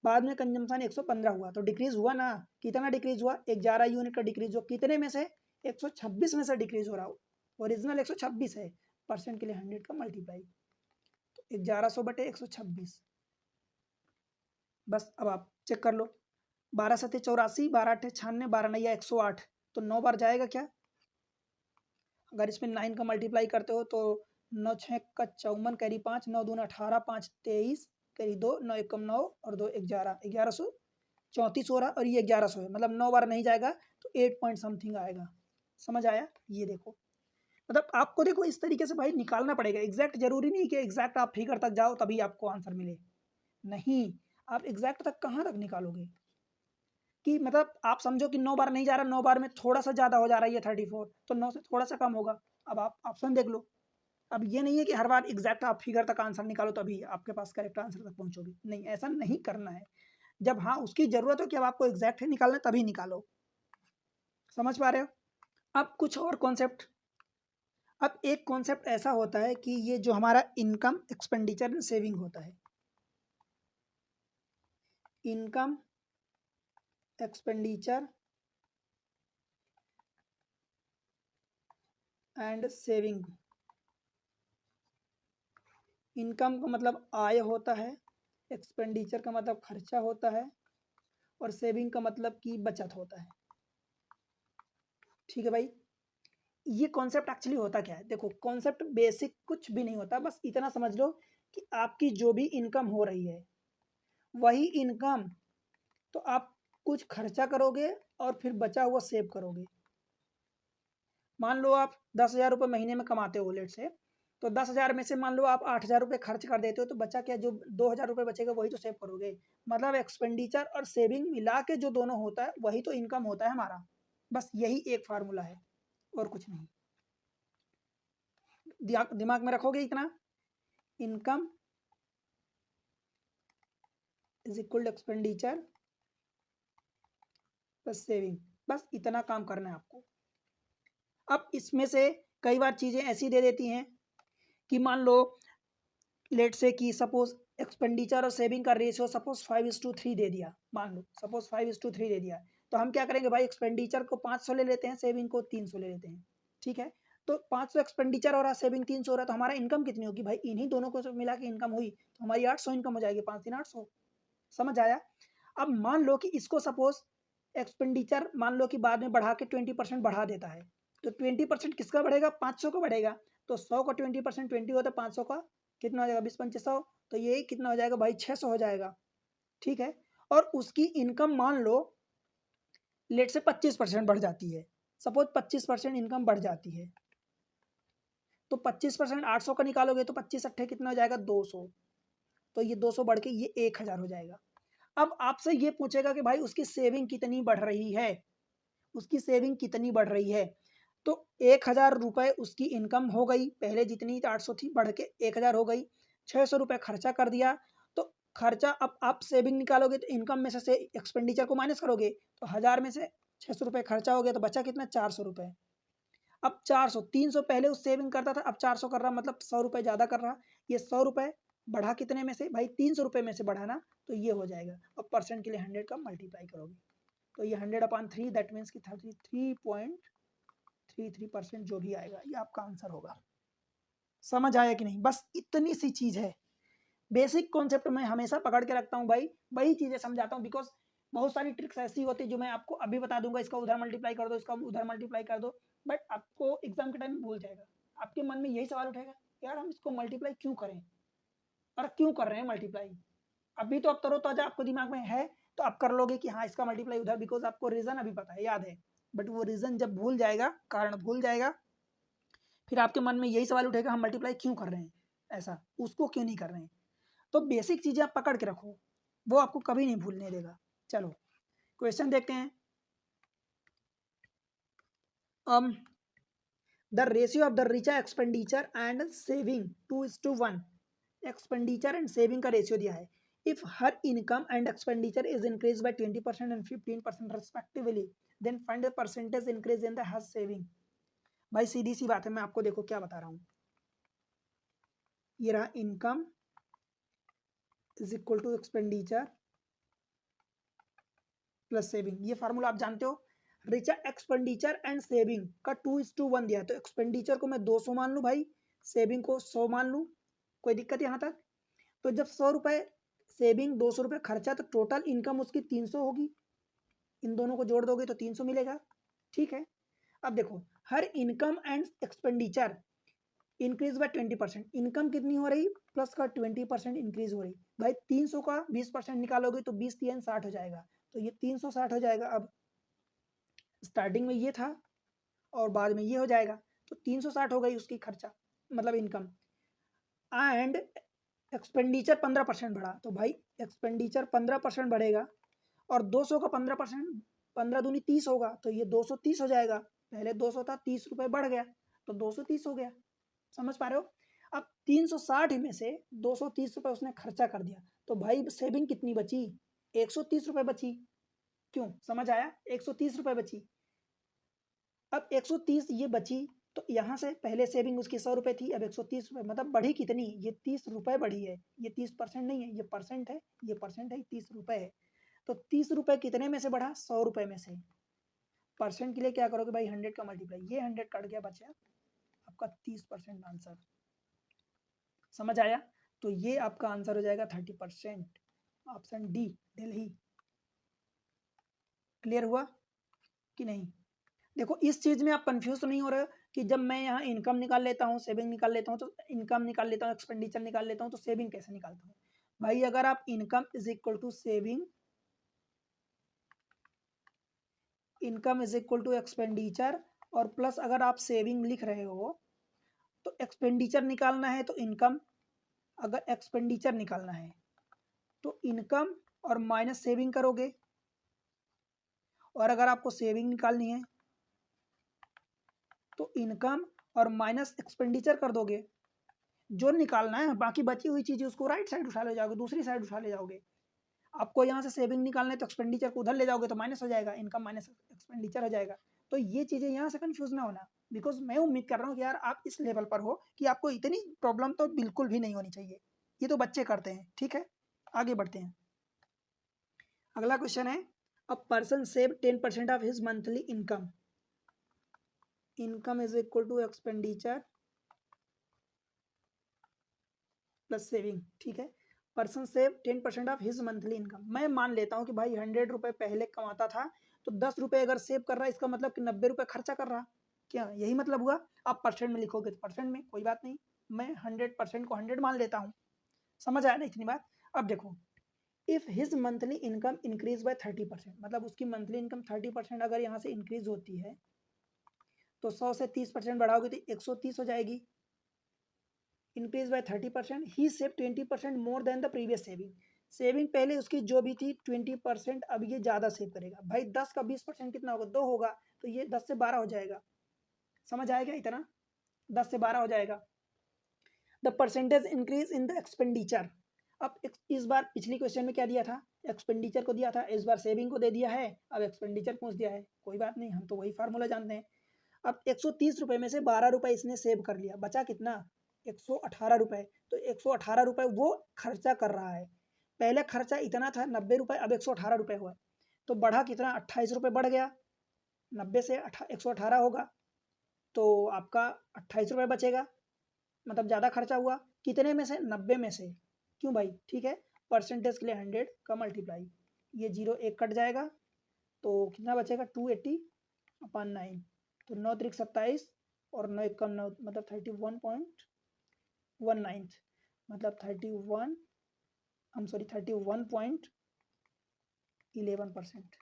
बाद में कंजम्पशन 115 हुआ, तो डिक्रीज हुआ ना। कितना डिक्रीज हुआ, 11 यूनिट का डिक्रीज हुआ। कितने में से, 126 में से डिक्रीज हो रहा हो। ओरिजिनल 126 है, परसेंट के लिए 100 का मल्टीप्लाई, तो 1100/126। बस अब आप चेक कर लो। 12 सत्ते 84, 12 अट्ठे 96, 12 नया 108, तो 9 बार जाएगा क्या? अगर इसमें 9 का मल्टीप्लाई करते हो तो 9 छः का 54, कैरी 5, 9 दूना 18, 5 23, कैरी 2, 9 एकम 9 और 2 11, 1134 हो रहा और ये 1100 है, मतलब 9 बार नहीं जाएगा तो 8 पॉइंट समथिंग आएगा। समझ आया? ये देखो, मतलब आपको देखो इस तरीके से भाई निकालना पड़ेगा। एग्जैक्ट जरूरी नहीं कि एग्जैक्ट आप फिगर तक जाओ तभी आपको आंसर मिले, नहीं, आप एग्जैक्ट तक कहाँ तक निकालोगे कि मतलब आप समझो कि 9 बार नहीं जा रहा, 9 बार में थोड़ा सा ज़्यादा हो जा रहा है ये 34, तो 9 से थोड़ा सा कम होगा। अब आप ऑप्शन देख लो। अब ये नहीं है कि हर बार एग्जैक्ट आप फिगर तक आंसर निकालो तभी आपके पास करेक्ट आंसर तक पहुंचोगे, नहीं, ऐसा नहीं करना है। जब हाँ उसकी जरूरत हो कि अब आपको एग्जैक्ट है निकालना तभी निकालो। समझ पा रहे हो? अब कुछ और कॉन्सेप्ट। अब एक कॉन्सेप्ट ऐसा होता है कि ये जो हमारा इनकम एक्सपेंडिचर सेविंग होता है, income expenditure and saving. Income का मतलब आय होता है, एक्सपेंडिचर का मतलब खर्चा होता है और सेविंग का मतलब कि बचत होता है। ठीक है भाई, ये कॉन्सेप्ट एक्चुअली होता क्या है? देखो कॉन्सेप्ट बेसिक कुछ भी नहीं होता, बस इतना समझ लो कि आपकी जो भी इनकम हो रही है वही इनकम तो आप कुछ खर्चा करोगे और फिर बचा हुआ सेव करोगे। मान लो आप 10,000 रुपये महीने में कमाते हो लेट से, तो 10,000 में से मान लो आप 8,000 रुपये खर्च कर देते हो, तो बचा क्या? जो 2,000 रुपये बचेगा वही तो सेव करोगे। मतलब एक्सपेंडिचर और सेविंग मिला के जो दोनों होता है वही तो इनकम होता है हमारा। बस यही एक फार्मूला है और कुछ नहीं। दिमाग में रखोगे इतना, income is equal to expenditure plus saving, बस इतना काम करना है आपको। अब इसमें से कई बार चीज़ें ऐसी दे देती हैं कि मान लो लेट से कि सपोज एक्सपेंडिचर और सेविंग का रेशियो सपोज 5:3 दे दिया, मान लो सपोज 5:3 दे दिया, तो हम क्या करेंगे भाई? एक्सपेंडिचर को 500 ले लेते हैं, सेविंग को 300 ले लेते हैं। ठीक है, तो 500 एक्सपेंडिचर हो रहा, सेविंग 300 हो रहा, तो हमारा इनकम कितनी होगी भाई? इन्हीं दोनों को मिला के इनकम हुई तो हमारी 800 इनकम हो जाएगी, 5 3 800। समझ आया? अब मान लो कि इसको सपोज एक्सपेंडिचर मान लो कि बाद में बढ़ा के 20% बढ़ा देता है, तो 20% किसका बढ़ेगा? 500 का बढ़ेगा। तो 100 का 20% 20 होता है, 500 का कितना हो जाएगा? 20 5 100, तो ये कितना हो जाएगा भाई? 600 हो जाएगा। ठीक है, और उसकी इनकम मान लो लेट से 25% बढ़ जाती है, सपोज 25% इनकम बढ़ जाती है, तो 25% 800 का निकालोगे तो 25 अट्ठे कितना हो जाएगा? 200, तो ये 200 बढ़ के ये 1,000 हो जाएगा। अब आपसे ये पूछेगा कि भाई उसकी सेविंग कितनी बढ़ रही है, उसकी सेविंग कितनी बढ़ रही है? तो 1,000 रुपये उसकी इनकम हो गई, पहले जितनी 800 थी बढ़ के 1,000 हो गई, 600 रुपये खर्चा कर दिया, तो खर्चा अब आप सेविंग निकालोगे तो इनकम में से एक्सपेंडिचर को माइनस करोगे, तो 1,000 में से 600 रुपये खर्चा हो गया तो बचा कितना? 400 रुपये। अब 400, 300 पहले उस सेविंग करता था, अब 400 कर रहा, मतलब 100 रुपये ज़्यादा कर रहा। ये 100 रुपये बढ़ा कितने में से भाई? 300 रुपये में से बढ़ाना, तो ये हो जाएगा। अब परसेंट के लिए 100 का मल्टीप्लाई करोगे तो ये 100/3 दैट मीन्स कि 33.33% जो भी आएगा ये आपका आंसर होगा। समझ आया कि नहीं? बस इतनी सी चीज़ है। बेसिक कॉन्सेप्ट मैं हमेशा पकड़ के रखता हूँ भाई, वही चीज़ें समझाता हूँ, बिकॉज बहुत सारी ट्रिक्स ऐसी होती है जो मैं आपको अभी बता दूंगा, इसका उधर मल्टीप्लाई कर दो, इसका उधर मल्टीप्लाई कर दो, बट आपको एग्जाम के टाइम में भूल जाएगा। आपके मन में यही सवाल उठेगा, यार हम इसको मल्टीप्लाई क्यों करें और क्यों कर रहे हैं मल्टीप्लाई? अभी तो अब तरोताजा आपको दिमाग में है तो आप कर लोगे कि हाँ इसका मल्टीप्लाई उधर, बिकॉज आपको रीजन अभी पता है, याद है, बट वो रीजन जब भूल जाएगा, कारण भूल जाएगा, फिर आपके मन में यही सवाल उठेगा हम मल्टीप्लाई क्यों कर रहे हैं, ऐसा उसको क्यों नहीं कर रहे हैं। तो बेसिक चीजें आप पकड़ के रखो, वो आपको कभी नहीं भूलने देगा। चलो क्वेश्चन देखते हैं। The ratio of the Richa expenditure and saving 2:1, expenditure and saving का रेशियो दिया है। If her income and expenditure is increase by 20% and 15% respectively, then find the percentage increase in the her saving. भाई सीधी सी बात है, मैं आपको देखो क्या बता रहा हूं, ये रहा income is equal to expenditure plus saving, ये फार्मूला आप जानते हो। रिचा एक्सपेंडिचर एंड सेविंग का 2:1 दिया है, तो एक्सपेंडिचर को मैं 200 मान लूँ भाई, सेविंग को 100 मान लूँ, कोई दिक्कत यहाँ तक? तो जब 100 रुपये सेविंग 200 रुपये खर्चा, तो टोटल इनकम उसकी 300 होगी। इन दोनों को जोड़ दोगे तो 300 मिलेगा, ठीक है। अब देखो, हर income and expenditure increase by 20%, income कितनी हो रही, प्लस का 20% इंक्रीज हो रही। भाई 300 का 20% निकालोगे तो 20 3 60 हो जाएगा, तो ये 360 हो जाएगा। अब स्टार्टिंग में ये था और बाद में ये हो जाएगा, तो 360 हो गई उसकी खर्चा, मतलब इनकम। एंड एक्सपेंडिचर 15% बढ़ा, तो भाई एक्सपेंडिचर 15% बढ़ेगा और 200 का 15%, 15 दूनी 30 होगा, तो ये 230 हो जाएगा। पहले 200 था, 30 रुपये बढ़ गया तो 230 हो गया। समझ पा रहे हो? अब 360 में से 230 रुपये उसने खर्चा कर दिया, तो भाई सेविंग कितनी बची, 130 रुपये बची। क्यों, समझ आया? 130 रुपये बची। अब 130 ये बची, तो यहाँ से पहले सेविंग उसकी 100 रुपये थी, अब 130 रुपये, मतलब बढ़ी कितनी, ये 30 रुपये बढ़ी है। ये 30% नहीं है, ये परसेंट है, ये परसेंट है, 30 रुपये है। तो 30 रुपये कितने में से बढ़ा, 100 रुपये में से। परसेंट के लिए क्या करोगे भाई, 100 का मल्टीप्लाई, ये 100 कट गया, बचा आपका 30% आंसर। समझ आया? तो ये आपका आंसर हो जाएगा 30%, ऑप्शन डी, दिल्ली। क्लियर हुआ कि नहीं? देखो इस चीज में आप कंफ्यूज तो नहीं हो रहे हो कि जब मैं यहाँ इनकम निकाल लेता हूँ, सेविंग निकाल लेता हूँ, तो इनकम निकाल लेता हूँ, एक्सपेंडिचर निकाल लेता हूँ, तो सेविंग कैसे निकालता हूँ? भाई अगर आप income is equal to saving, income is equal to expenditure, और प्लस अगर आप सेविंग लिख रहे हो तो एक्सपेंडिचर निकालना है तो इनकम, अगर एक्सपेंडिचर निकालना है तो इनकम और माइनस सेविंग करोगे, और अगर आपको सेविंग निकालनी है तो इनकम और माइनस एक्सपेंडिचर कर दोगे। जो निकालना है, बाकी बची हुई चीजें उसको राइट साइड उठा ले जाओगे, दूसरी साइड उठा ले जाओगे। आपको यहाँ से सेविंग निकालना है तो एक्सपेंडिचर को उधर ले जाओगे तो माइनस हो जाएगा, इनकम माइनस एक्सपेंडिचर हो जाएगा। तो ये चीजें यहाँ से कंफ्यूज ना होना, बिकॉज मैं उम्मीद कर रहा हूँ कि यार आप इस लेवल पर हो कि आपको इतनी प्रॉब्लम तो बिल्कुल भी नहीं होनी चाहिए। ये तो बच्चे करते हैं, ठीक है। आगे बढ़ते हैं। अगला क्वेश्चन है, a person save 10% of his monthly income, income is equal to expenditure plus saving, ठीक है। Person save 10% of his monthly income. मैं मान लेता हूँ कि भाई 100 रुपये पहले कमाता था, तो 10 रुपये अगर सेव कर रहा है, इसका मतलब कि 90 रुपये खर्चा कर रहा, क्या यही मतलब हुआ? आप परसेंट में लिखोगे तो परसेंट में, कोई बात नहीं, मैं 100% को 100 मान लेता हूँ। समझ आया ना इतनी बात? अब देखो, if his monthly income increase by 30%, मतलब उसकी मंथली इनकम 30% अगर यहाँ से इंक्रीज होती है, तो 100 से 30% बढ़ाओगे तो 130 हो जाएगी। Increase by 30%, he save 20% more then the previous saving. Saving पहले उसकी जो भी थी 20%, अब ये ज़्यादा सेव करेगा। भाई 10 का 20% कितना होगा, 2 होगा, तो ये 10 से 12 हो जाएगा। समझ आएगा इतना? 10 से 12 हो जाएगा। The percentage increase in the expenditure. अब इस बार पिछली क्वेश्चन में क्या दिया था, एक्सपेंडिचर को दिया था, इस बार सेविंग को दे दिया है, अब एक्सपेंडिचर पूछ दिया है। कोई बात नहीं, हम तो वही फार्मूला जानते हैं। अब 130 रुपये में से 12 रुपये इसने सेव कर लिया, बचा कितना, 118 रुपये। तो 118 रुपये वो खर्चा कर रहा है। पहले खर्चा इतना था 90 रुपये, अब 118 रुपये हुआ, तो बढ़ा कितना, 28 रुपये बढ़ गया। 90 से 118 होगा तो आपका 28 रुपये बचेगा, मतलब ज़्यादा खर्चा हुआ। कितने में से, 90 में से। क्यों भाई, ठीक है, परसेंटेज के लिए 100 का मल्टीप्लाई, ये 0 1 कट जाएगा, तो कितना बचेगा, 280/9, तो 9 त्रिक 27 और 9 कम 9, मतलब 31.19, मतलब 31.11%, 11%।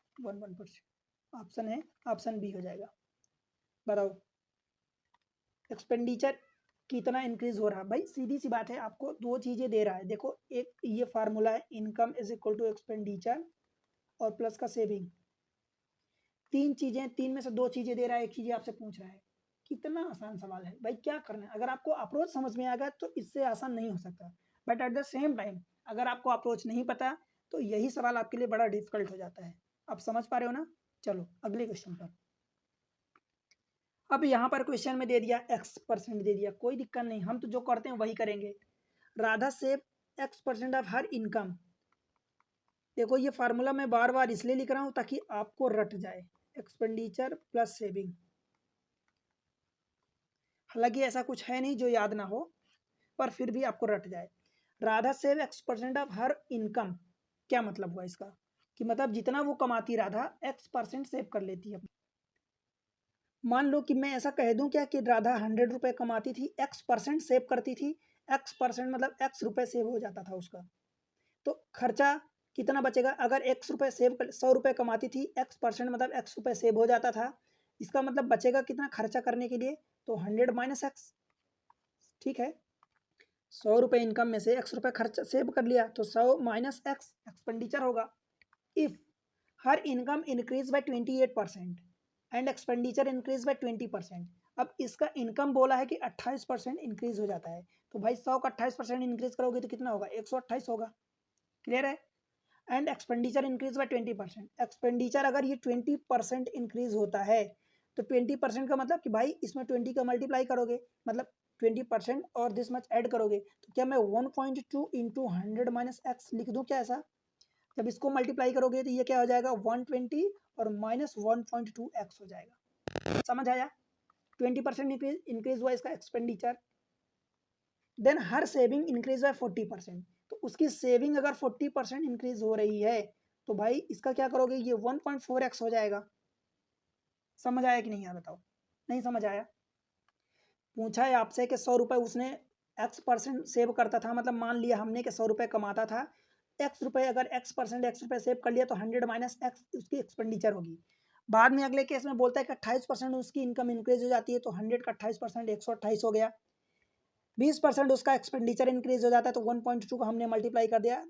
ऑप्शन है, ऑप्शन बी हो जाएगा। बताओ एक्सपेंडिचर कितना इंक्रीज हो रहा है? भाई सीधी सी बात है, आपको दो चीजें दे रहा है। देखो, एक ये फार्मूला है, income is equal to expenditure और प्लस का सेविंग। तीन चीजें, तीन में से दो चीजें दे रहा है, एक चीज आपसे पूछ रहा है। कितना आसान सवाल है भाई, क्या करना है? अगर आपको अप्रोच समझ में आ गया तो इससे आसान नहीं हो सकता, but at the same time अगर आपको अप्रोच नहीं पता तो यही सवाल आपके लिए बड़ा डिफिकल्ट हो जाता है। आप समझ पा रहे हो ना? चलो अगले क्वेश्चन पर। अब यहाँ पर क्वेश्चन में दे दिया x% दे दिया, कोई दिक्कत नहीं, हम तो जो करते हैं वही करेंगे। Radha save x% of her income. देखो ये फार्मूला मैं बार बार इसलिए लिख रहा हूँ ताकि आपको रट जाए, एक्सपेंडिचर प्लस सेविंग। हालांकि ऐसा कुछ है नहीं जो याद ना हो, पर फिर भी आपको रट जाए। Radha save x% of her income, क्या मतलब हुआ इसका? कि मतलब जितना वो कमाती राधा X% सेव कर लेती है। मान लो कि मैं ऐसा कह दूं क्या कि राधा 100 रुपये कमाती थी, X% सेव करती थी, X% मतलब X रुपये सेव हो जाता था उसका, तो खर्चा कितना बचेगा? अगर X रुपये सेव कर 100 रुपये कमाती थी, X% मतलब X रुपये सेव हो जाता था, इसका मतलब बचेगा कितना खर्चा करने के लिए? तो 100 माइनस एक्स। ठीक है, 100 रुपये इनकम में से X रुपये खर्चा सेव कर लिया, तो 100 माइनस एक्स एक्सपेंडिचर होगा। If her income increase by 28% and expenditure increase by 20%। अब इसका इनकम बोला है कि 28% इंक्रीज हो जाता है, तो भाई 100 का 28% इंक्रीज करोगे तो कितना होगा? 128 होगा। क्लियर है? And expenditure increase by 20%। Expenditure अगर ये 20% इंक्रीज होता है तो 20% का मतलब कि भाई इसमें 20 का मल्टीप्लाई करोगे, मतलब 20% और दिस मच ऐड करोगे, तो क्या मैं 1.2 इंटू 100 माइनस एक्स लिख दूं क्या ऐसा? जब इसको मल्टीप्लाई करोगे तो ये क्या हो जाएगा? 120 और माइनस 1.2x हो जाएगा। समझ आया? 20% इंक्रीज हुआ इसका expenditure. Then her saving increase by 40%, तो उसकी सेविंग अगर 40% इंक्रीज हो रही है तो भाई इसका क्या करोगे? ये 1.4x हो जाएगा। समझ आया कि नहीं आया बताओ? नहीं समझ आया? पूछा है आपसे कि 100 रुपये उसने X% सेव करता था, मतलब मान लिया हमने कि 100 रुपये कमाता था, X रुपये अगर X% X रुपये सेव कर लिया तो 100 माइनस एक्स उसकी एक्सपेंडिचर होगी। बाद में अगले केस में बोलता है कि 28% उसकी इनकम इंक्रीज हो जाती है, तो 100 का 28% 128 हो गया। 20% उसका एक्सपेंडिचर इंक्रीज हो जाता है, तो 1.2 का हमने मल्टीप्लाई कर दिया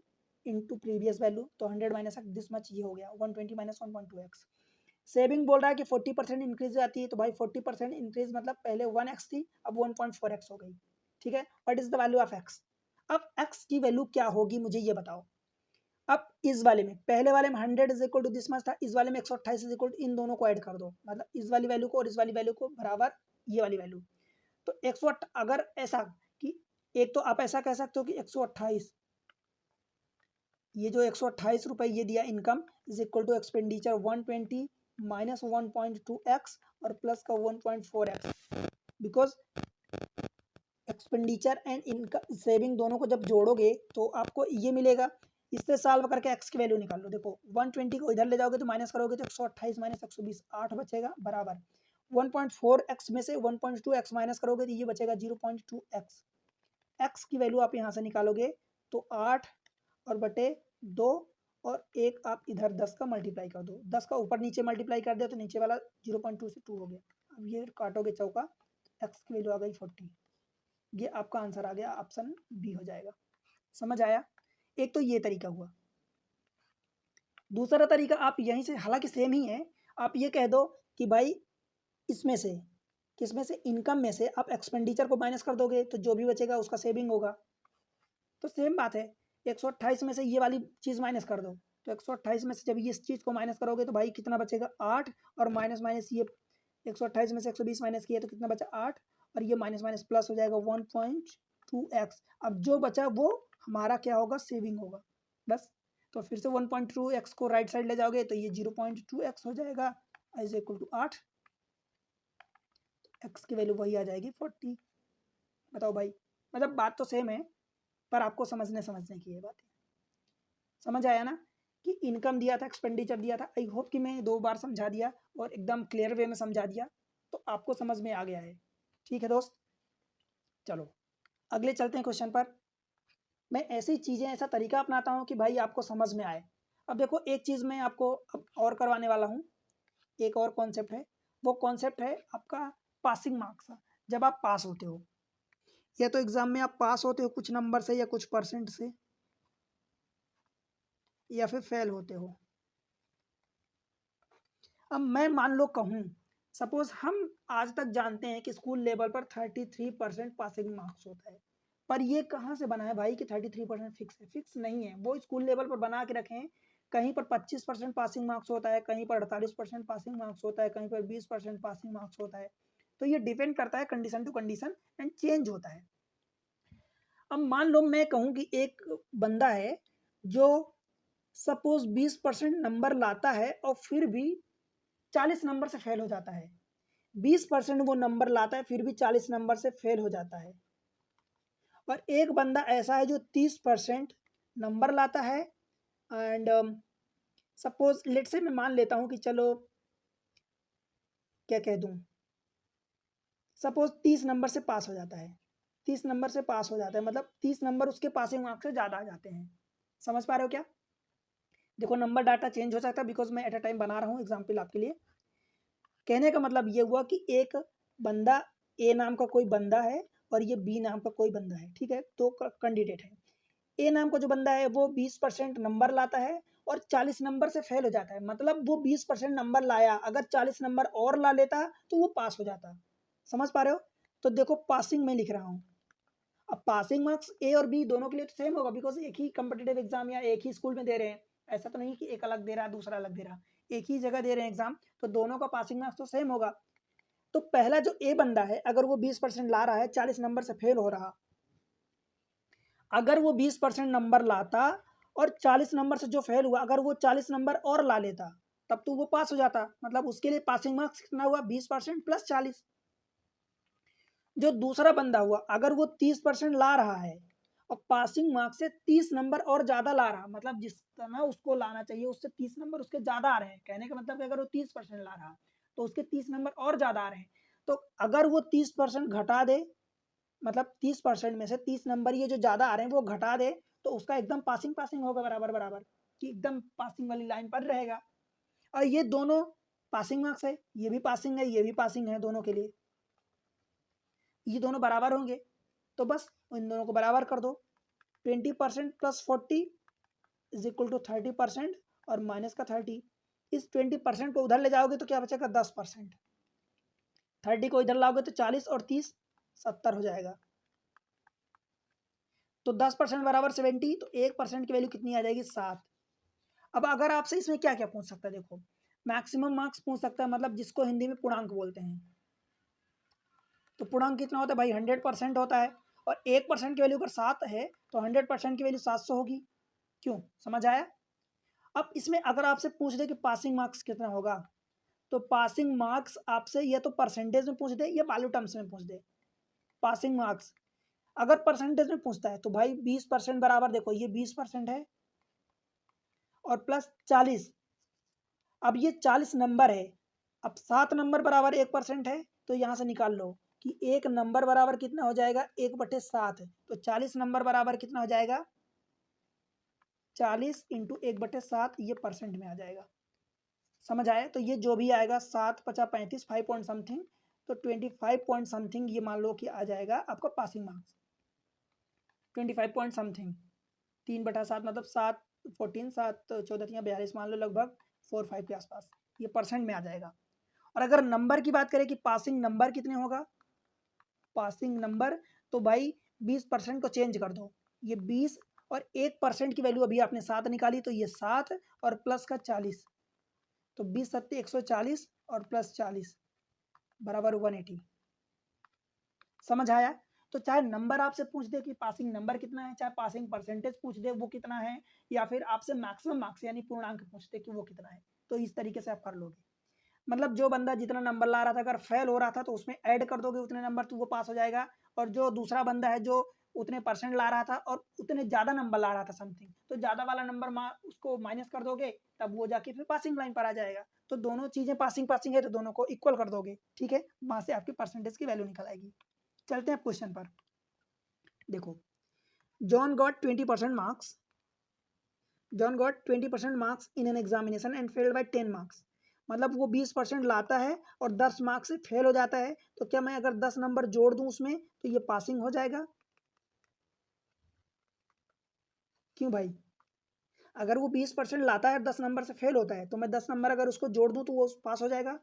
इंटू प्रीवियस वैल्यू, तो 100 माइनस एक्स दिस मच ये हो गया 120 माइनस 1.2x। सेविंग बोल रहा है कि 40% इंक्रीज आती है, तो भाई 40% इंक्रीज मतलब पहले 1x थी, अब 1.4x हो गई। ठीक है, what is the value of x? अब x की वैल्यू क्या होगी मुझे ये बताओ। अब इस वाले में, पहले वाले में 100 is equal to this much था, इस वाले में 128 इज इक्वल टू, इन दोनों को ऐड कर दो, मतलब इस वाली वैल्यू को और इस वाली वैल्यू को बराबर ये वाली वैल्यू। तो 108 अगर ऐसा कि एक तो आप ऐसा कह सकते हो कि 128, ये जो 128 रुपये ये दिया income is equal to expenditure 120 minus 1.2x और प्लस का 1.4x, because expenditure and income saving दोनों को जब जोड़ोगे तो आपको ये मिलेगा। इससे सॉल्व करके एक्स की वैल्यू निकाल लो। देखो 120 को इधर ले जाओगे तो माइनस करोगे तो 128 माइनस 120 8 बचेगा बराबर 1.4x में से 1.2x माइनस करोगे तो ये बचेगा 0.2x। एक्स की वैल्यू आप यहाँ से निकालोगे तो 8 और बटे 2 और एक आप इधर 10 का मल्टीप्लाई कर दो, 10 का ऊपर नीचे मल्टीप्लाई कर दिया तो नीचे वाला 0.2 से 2 हो गया। अब ये काटोगे चौका, एक्स की वैल्यू आ गई 40। ये आपका आंसर आ गया, ऑप्शन बी हो जाएगा। समझ आया? एक तो ये तरीका हुआ। दूसरा तरीका आप यहीं से, हालांकि सेम ही है, आप ये कह दो कि भाई इसमें से किसमें से, इनकम में से आप एक्सपेंडिचर को माइनस कर दोगे तो जो भी बचेगा उसका सेविंग होगा। तो सेम बात है, 128 में से ये वाली चीज़ माइनस कर दो, तो 128 में से जब ये इस चीज़ को माइनस करोगे तो भाई कितना बचेगा 8 और माइनस माइनस ये 128 में से 120 माइनस किया तो कितना बचा 8 और ये माइनस माइनस प्लस हो जाएगा 1.2x। अब जो बचा वो हमारा क्या होगा? सेविंग होगा बस। तो फिर से 1.2x को राइट साइड ले जाओगे तो ये 0.2x हो जाएगा इज इक्वल टू 8, एक्स की वैल्यू वही आ जाएगी 40। बताओ भाई, मतलब बात तो सेम है पर आपको समझने की ये बात है। समझ आया ना कि इनकम दिया था, एक्सपेंडिचर दिया था। आई होप कि मैं 2 बार समझा दिया और एकदम क्लियर वे में समझा दिया तो आपको समझ में आ गया है। ठीक है दोस्त, चलो अगले चलते हैं क्वेश्चन पर। मैं ऐसी चीज़ें, ऐसा तरीका अपनाता हूँ कि भाई आपको समझ में आए। अब देखो एक चीज़ मैं आपको अब और करवाने वाला हूँ, एक और कॉन्सेप्ट है। वो कॉन्सेप्ट है आपका पासिंग मार्क्स। जब आप पास होते हो, या तो एग्जाम में आप पास होते हो कुछ नंबर से या कुछ परसेंट से, या फिर फेल होते हो। अब मैं मान लो कहूँ, सपोज हम आज तक जानते हैं कि स्कूल लेवल पर 33% पासिंग मार्क्स होता है, पर ये कहाँ से बना है भाई कि 33% फिक्स है? फिक्स नहीं है, वो स्कूल लेवल पर बना के रखें। कहीं पर 25% पासिंग मार्क्स होता है, कहीं पर 48% पासिंग मार्क्स होता है, कहीं पर 20% पासिंग मार्क्स होता है। तो ये डिपेंड करता है condition to condition and change होता है। अब मान लो मैं कहूँ कि एक बंदा है जो सपोज 20% नंबर लाता है और फिर भी 40 नंबर से फेल हो जाता है। 20% वो नंबर लाता है फिर भी 40 नंबर से फेल हो जाता है। और एक बंदा ऐसा है जो 30% नंबर लाता है एंड सपोज लेट से मैं मान लेता हूँ कि चलो क्या कह दूँ, सपोज 30 नंबर से पास हो जाता है, 30 नंबर से पास हो जाता है, मतलब 30 नंबर उसके पासिंग मार्क्स से ज़्यादा आ जाते हैं। समझ पा रहे हो क्या? देखो नंबर डाटा चेंज हो सकता है बिकॉज मैं एट अ टाइम बना रहा हूँ एग्जाम्पल आपके लिए। कहने का मतलब ये हुआ कि एक बंदा ए नाम का कोई बंदा है और ये बी नाम का कोई बंदा है, ठीक है, दो कैंडिडेट है। ए नाम का जो बंदा है वो 20% नंबर लाता है और 40 नंबर से फेल हो जाता है, मतलब वो 20% नंबर लाया, अगर 40 नंबर और ला लेता तो वो पास हो जाता। समझ पा रहे हो? तो देखो पासिंग में लिख रहा हूँ। अब पासिंग मार्क्स ए और बी दोनों के लिए तो सेम होगा बिकॉज एक ही कम्पिटेटिव एग्जाम या एक ही स्कूल में दे रहे हैं। ऐसा तो नहीं कि एक अलग दे रहा है दूसरा अलग दे रहा, एक ही जगह दे रहे हैं एग्जाम, तो दोनों का पासिंग मार्क्स तो सेम होगा। तो पहला जो ए बंदा है अगर वो 20% ला रहा है, 40 नंबर से फेल हो रहा, अगर वो 20% नंबर लाता और 40 नंबर से जो फेल हुआ अगर वो 40 नंबर और ला लेता तब तो वो पास हो जाता, मतलब उसके लिए पासिंग मार्क्स कितना हुआ, 20% प्लस 40। जो दूसरा बंदा हुआ अगर वो 30% ला रहा है और पासिंग मार्क्स से 30 नंबर और ज्यादा ला रहा, मतलब जितना उसको लाना चाहिए उससे 30 नंबर उसके ज्यादा आ रहे हैं, कहने का मतलब कि अगर वो 30% ला रहा तो उसके 30 नंबर और ज्यादा आ रहे हैं, तो अगर वो 30% घटा दे, मतलब 30% में से 30 नंबर ये जो ज्यादा आ रहे हैं वो घटा दे, तो उसका एकदम पासिंग पासिंग होगा, बराबर बराबर, कि एकदम पासिंग वाली लाइन पर रहेगा। और ये दोनों पासिंग मार्क्स है, ये भी पासिंग है, ये भी पासिंग है, दोनों के लिए ये दोनों बराबर होंगे, तो बस इन दोनों को बराबर कर दो। 20% प्लस 40 इज इक्वल टू 30% और माइनस का 30। इस 20% को उधर ले जाओगे तो क्या बचेगा, 10%। 30 को इधर लाओगे तो 40 और 30 70 हो जाएगा, तो 10% बराबर 70, तो 1% की वैल्यू कितनी आ जाएगी, 7। अब अगर आपसे इसमें क्या क्या पूछ सकता है, देखो मैक्सिमम मार्क्स पूछ सकता है, मतलब जिसको हिंदी में पूर्णांक बोलते हैं। तो पूर्णांक कितना होता है भाई, 100% होता है, और 1% की वैल्यू अगर 7 है तो 100% की वैल्यू 700 होगी। क्यों, समझ आया? अब इसमें अगर आपसे पूछ दे कि पासिंग मार्क्स कितना होगा, तो पासिंग मार्क्स आपसे या तो परसेंटेज में पूछ दे या वैल्यू टर्म्स में पूछ दे। पासिंग मार्क्स अगर परसेंटेज में पूछता है तो भाई 20% बराबर, देखो ये 20% है और प्लस 40। अब ये 40 नंबर है, अब 7 नंबर बराबर 1% है, तो यहां से निकाल लो कि एक नंबर बराबर कितना हो जाएगा, 1/7, तो 40 नंबर बराबर कितना हो जाएगा, 40 इंटू 1/7, ये परसेंट में आ जाएगा। समझ आया? तो ये जो भी आएगा 7×5=35, 5 पॉइंट समथिंग, तो 25 पॉइंट समथिंग ये मान लो कि आ जाएगा आपका पासिंग मार्क्स, 25 पॉइंट समथिंग। 3/7 मतलब 7 14 7 14 42 मान लो, लगभग 4-5 के आसपास ये परसेंट में आ जाएगा। और अगर नंबर की बात करें कि पासिंग नंबर कितने होगा, पासिंग नंबर, तो भाई 20% को चेंज कर दो, ये 20 और 1% की वैल्यू अभी आपने 7 निकाली, तो ये 7 और प्लस का 40, तो 20×7 140 और प्लस 40 बराबर 180। समझ आया? तो चाहे नंबर आपसे पूछ दे कि पासिंग नंबर कितना है, चाहे पासिंग परसेंटेज पूछ दे वो कितना है, या फिर आपसे मैक्सिमम मार्क्स यानी पूर्णांक पूछ दे कि वो कितना है, तो इस तरीके से आप कर लोगे। मतलब जो बंदा जितना नंबर ला रहा था अगर फेल हो रहा था तो उसमें ऐड कर दोगे उतने नंबर, तो वो पास हो जाएगा। और जो दूसरा बंदा है जो उतने परसेंट ला रहा था और उतने ज्यादा नंबर ला रहा था समथिंग, तो ज्यादा वाला नंबर उसको माइनस कर दोगे, तब वो जाके फिर पासिंग लाइन पर आ जाएगा। तो दोनों चीजें पासिंग पासिंग है तो दोनों को इक्वल कर दोगे, ठीक है, वहां से आपकी परसेंटेज की वैल्यू निकल आएगी। चलते हैं क्वेश्चन पर। देखो, John got 20% marks, John got 20% marks in an examination and failed by 10 marks. मतलब वो 20% लाता है और 10 मार्क्स से फेल हो जाता है, तो क्या मैं अगर 10 नंबर जोड़ दूं उसमें तो ये पासिंग हो जाएगा? क्यों भाई, अगर वो 20% लाता है और 10 नंबर से फेल होता है, तो मैं 10 नंबर अगर उसको जोड़ दूं तो वो पास हो जाएगा,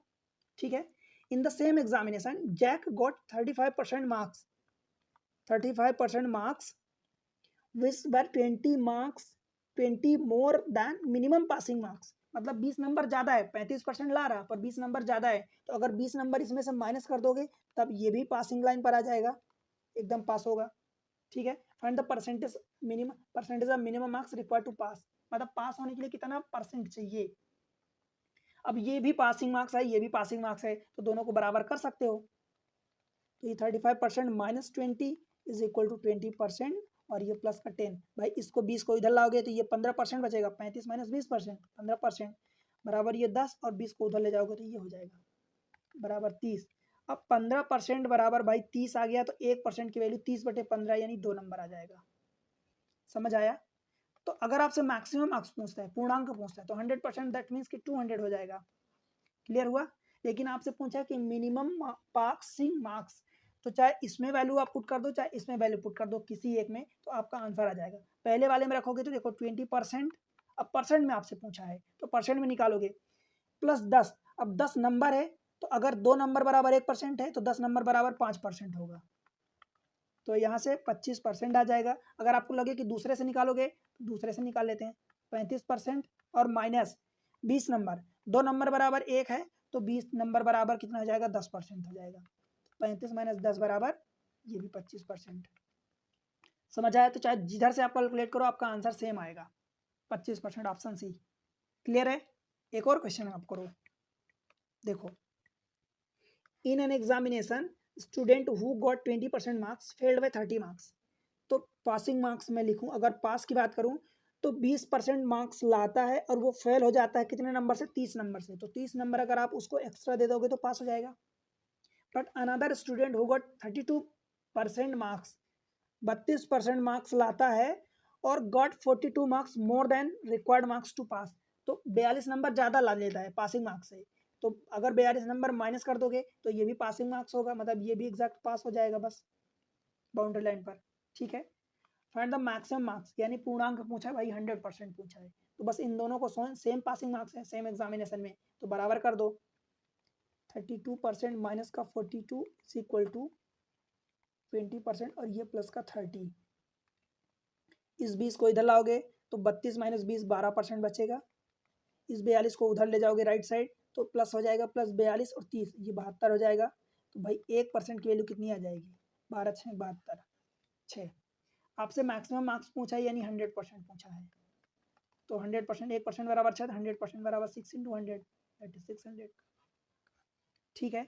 ठीक है। In the same examination Jack got 35% marks, 35% marks which were 20 marks 20 more than minimum passing marks. मतलब 20 नंबर ज्यादा है, 35% ला रहा पर 20 नंबर ज्यादा है, तो अगर 20 नंबर इसमें से माइनस कर दोगे तब ये भी पासिंग लाइन पर आ जाएगा, एकदम पास होगा, ठीक है। Find the percentage of minimum marks required to pass, मतलब पास होने के लिए कितना परसेंट चाहिए। अब ये भी पासिंग मार्क्स है, ये भी पासिंग मार्क्स है, तो दोनों को बराबर कर सकते हो। तो ये 35% -20 इज इक्वल टू 20% और ये प्लस का 10। भाई इसको 20 को इधर लाओगे तो ये 15% बचेगा, 35 माइनस 20%, 15% बराबर ये 10, और 20 को उधर ले जाओगे तो ये हो जाएगा बराबर 30। अब 15% बराबर भाई 30 आ गया, तो 1% की वैल्यू 30/15 यानी 2 नंबर आ जाएगा। समझ आया? तो अगर आपसे मैक्सिमम मार्क्स पूछता है, पूर्णांक पूछता है, तो 100% दैट मीन्स कि 200 हो जाएगा। क्लियर हुआ? लेकिन आपसे पूछा कि मिनिमम पासिंग मार्क्स, तो चाहे इसमें वैल्यू आप पुट कर दो, चाहे इसमें वैल्यू पुट कर दो, किसी एक में, तो आपका आंसर आ जाएगा। पहले वाले में रखोगे तो देखो 20%, अब परसेंट में आपसे पूछा है तो परसेंट में निकालोगे, प्लस 10। अब 10 नंबर है, तो अगर 2 नंबर बराबर 1% है तो 10 नंबर बराबर 5% होगा, तो यहाँ से 25% आ जाएगा। अगर आपको लगे कि दूसरे से निकालोगे तो दूसरे से निकाल लेते हैं, 35% और माइनस 20 नंबर, 2 नंबर बराबर 1 है तो 20 नंबर बराबर कितना हो जाएगा, 10% हो जाएगा। 35 माइनस 10 बराबर ये भी 25%। समझ आया? तो चाहे जिधर से आप कैलकुलेट करो आपका आंसर सेम आएगा, 25%, ऑप्शन सी। क्लियर है? एक और क्वेश्चन आप करो, देखो, in an examination student who got 20% marks failed by 30 marks. तो पासिंग मार्क्स मैं लिखूं, अगर पास की बात करूं तो 20% मार्क्स लाता है और वो फेल हो जाता है कितने नंबर से, 30 नंबर से, तो 30 नंबर अगर आप उसको एक्स्ट्रा दे दोगे तो पास हो जाएगा। But another student who got 32% marks, 32% marks लाता है और got 42 marks more than required marks to pass, तो 42 नंबर ज़्यादा ला लेता है पासिंग मार्क्स से, तो अगर 42 नंबर माइनस कर दोगे तो ये भी पासिंग मार्क्स होगा, मतलब ये भी एग्जैक्ट पास हो जाएगा बस बाउंड्री लाइन पर। ठीक है? फाइंड द मैक्सिमम मार्क्स, यानी पूर्णांक पूछा है भाई, 100% पूछा है, तो बस इन दोनों को सेम पासिंग मार्क्स है सेम एग्जामिनेशन में, तो बराबर कर दो। 32% माइनस का 42 इज इक्वल टू 20%, और ये प्लस का 30। इस 20 को इधर लाओगे तो 32 माइनस 20 12% बचेगा। इस 42 को उधर ले जाओगे राइट साइड तो प्लस हो जाएगा, प्लस 42 और 30 ये 72 हो जाएगा। तो भाई 1% की वैल्यू कितनी आ जाएगी, 12 6 72 6। आपसे मैक्सिमम मार्क्स पूछा है यानी 100% पूछा है, तो 100% 1% बराबर 6, 100% बराबर 6 इंटू 100 दैट इज 600। ठीक है?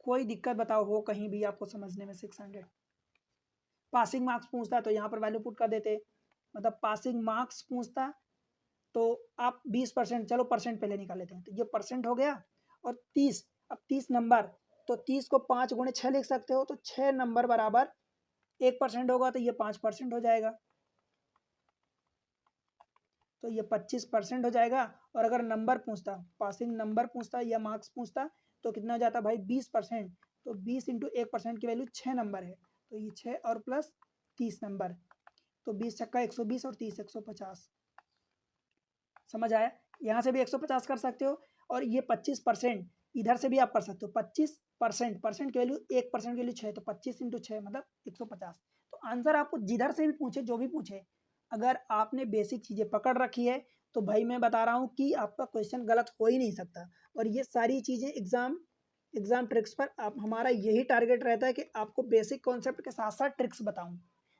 कोई दिक्कत बताओ हो कहीं भी आपको समझने में? 600 पासिंग मार्क्स पूछता तो यहाँ पर वैल्यू पुट कर देते, मतलब पासिंग मार्क्स पूछता तो आप 20%, चलो परसेंट पहले निकाल लेते हैं, तो ये परसेंट हो गया, और 30, अब 30 नंबर, तो 30 को 5 गुणे 6 लिख सकते हो, तो 6 नंबर बराबर 1% होगा, तो ये 5% हो जाएगा, तो ये 25% हो जाएगा। और अगर नंबर पूछता, पासिंग नंबर पूछता या मार्क्स पूछता तो कितना हो जाता भाई, 20%, तो 20 इंटू 1% की वैल्यू 6 नंबर है, तो ये 6 और प्लस 30 नंबर, तो 20 छक्का 120 और 30 150। समझ आया? यहाँ से भी 150 कर सकते हो, और ये 25% इधर से भी आप कर सकते हो। 25% परसेंट की वैल्यू 1% की वैल्यू 6, तो 25 इंटू 6 मतलब 150। तो आंसर आपको जिधर से भी पूछे, जो भी पूछे, अगर आपने बेसिक चीज़ें पकड़ रखी है तो भाई मैं बता रहा हूँ कि आपका क्वेश्चन गलत हो ही नहीं सकता। और ये सारी चीज़ें एग्जाम ट्रिक्स पर आप, हमारा यही टारगेट रहता है कि आपको बेसिक कॉन्सेप्ट के साथ साथ ट्रिक्स बताऊँ,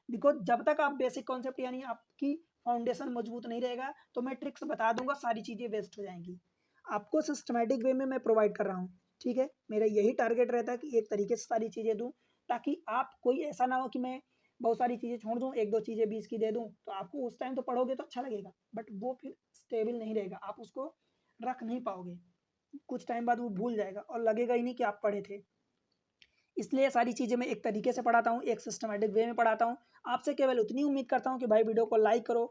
बिकॉज जब तक आप बेसिक कॉन्सेप्ट यानी आपकी फाउंडेशन मजबूत नहीं रहेगा तो मैं ट्रिक्स बता दूंगा, सारी चीज़ें वेस्ट हो जाएंगी। आपको सिस्टमेटिक वे में मैं प्रोवाइड कर रहा हूँ। ठीक है? मेरा यही टारगेट रहता है कि एक तरीके से सारी चीज़ें दूँ, ताकि आप, कोई ऐसा ना हो कि मैं बहुत सारी चीज़ें छोड़ दूँ, एक दो चीज़ें 20 की दे दूँ, तो आपको उस टाइम तो पढ़ोगे तो अच्छा लगेगा, बट वो फिर स्टेबल नहीं रहेगा, आप उसको रख नहीं पाओगे, कुछ टाइम बाद वो भूल जाएगा और लगेगा ही नहीं कि आप पढ़े थे। इसलिए सारी चीज़ें मैं एक तरीके से पढ़ाता हूँ, एक सिस्टमेटिक वे में पढ़ाता हूँ। आपसे केवल उतनी उम्मीद करता हूँ कि भाई वीडियो को लाइक करो,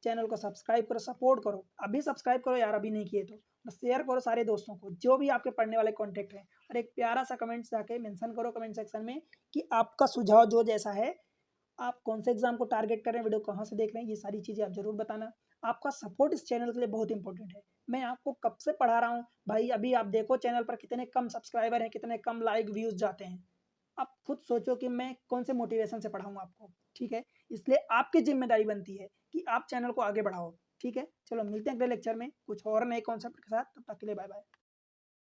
चैनल को सब्सक्राइब करो, सपोर्ट करो। अभी सब्सक्राइब करो यार, अभी नहीं किए तो बस शेयर करो सारे दोस्तों को, जो भी आपके पढ़ने वाले कॉन्टेक्ट हैं, और एक प्यारा सा कमेंट जाके मेंशन करो कमेंट सेक्शन में कि आपका सुझाव जो जैसा है, आप कौन से एग्जाम को टारगेट कर रहे हैं, वीडियो कहाँ से देख रहे हैं, ये सारी चीज़ें आप जरूर बताना। आपका सपोर्ट इस चैनल के लिए बहुत इंपॉर्टेंट है। मैं आपको कब से पढ़ा रहा हूँ भाई, अभी आप देखो चैनल पर कितने कम सब्सक्राइबर हैं, कितने कम लाइक व्यूज़ जाते हैं। आप खुद सोचो कि मैं कौन से मोटिवेशन से पढ़ाऊँ आपको। ठीक है? इसलिए आपकी जिम्मेदारी बनती है कि आप चैनल को आगे बढ़ाओ। ठीक है? चलो मिलते हैं अगले लेक्चर में कुछ और नए कॉन्सेप्ट के साथ, तब तक के लिए बाय बाय।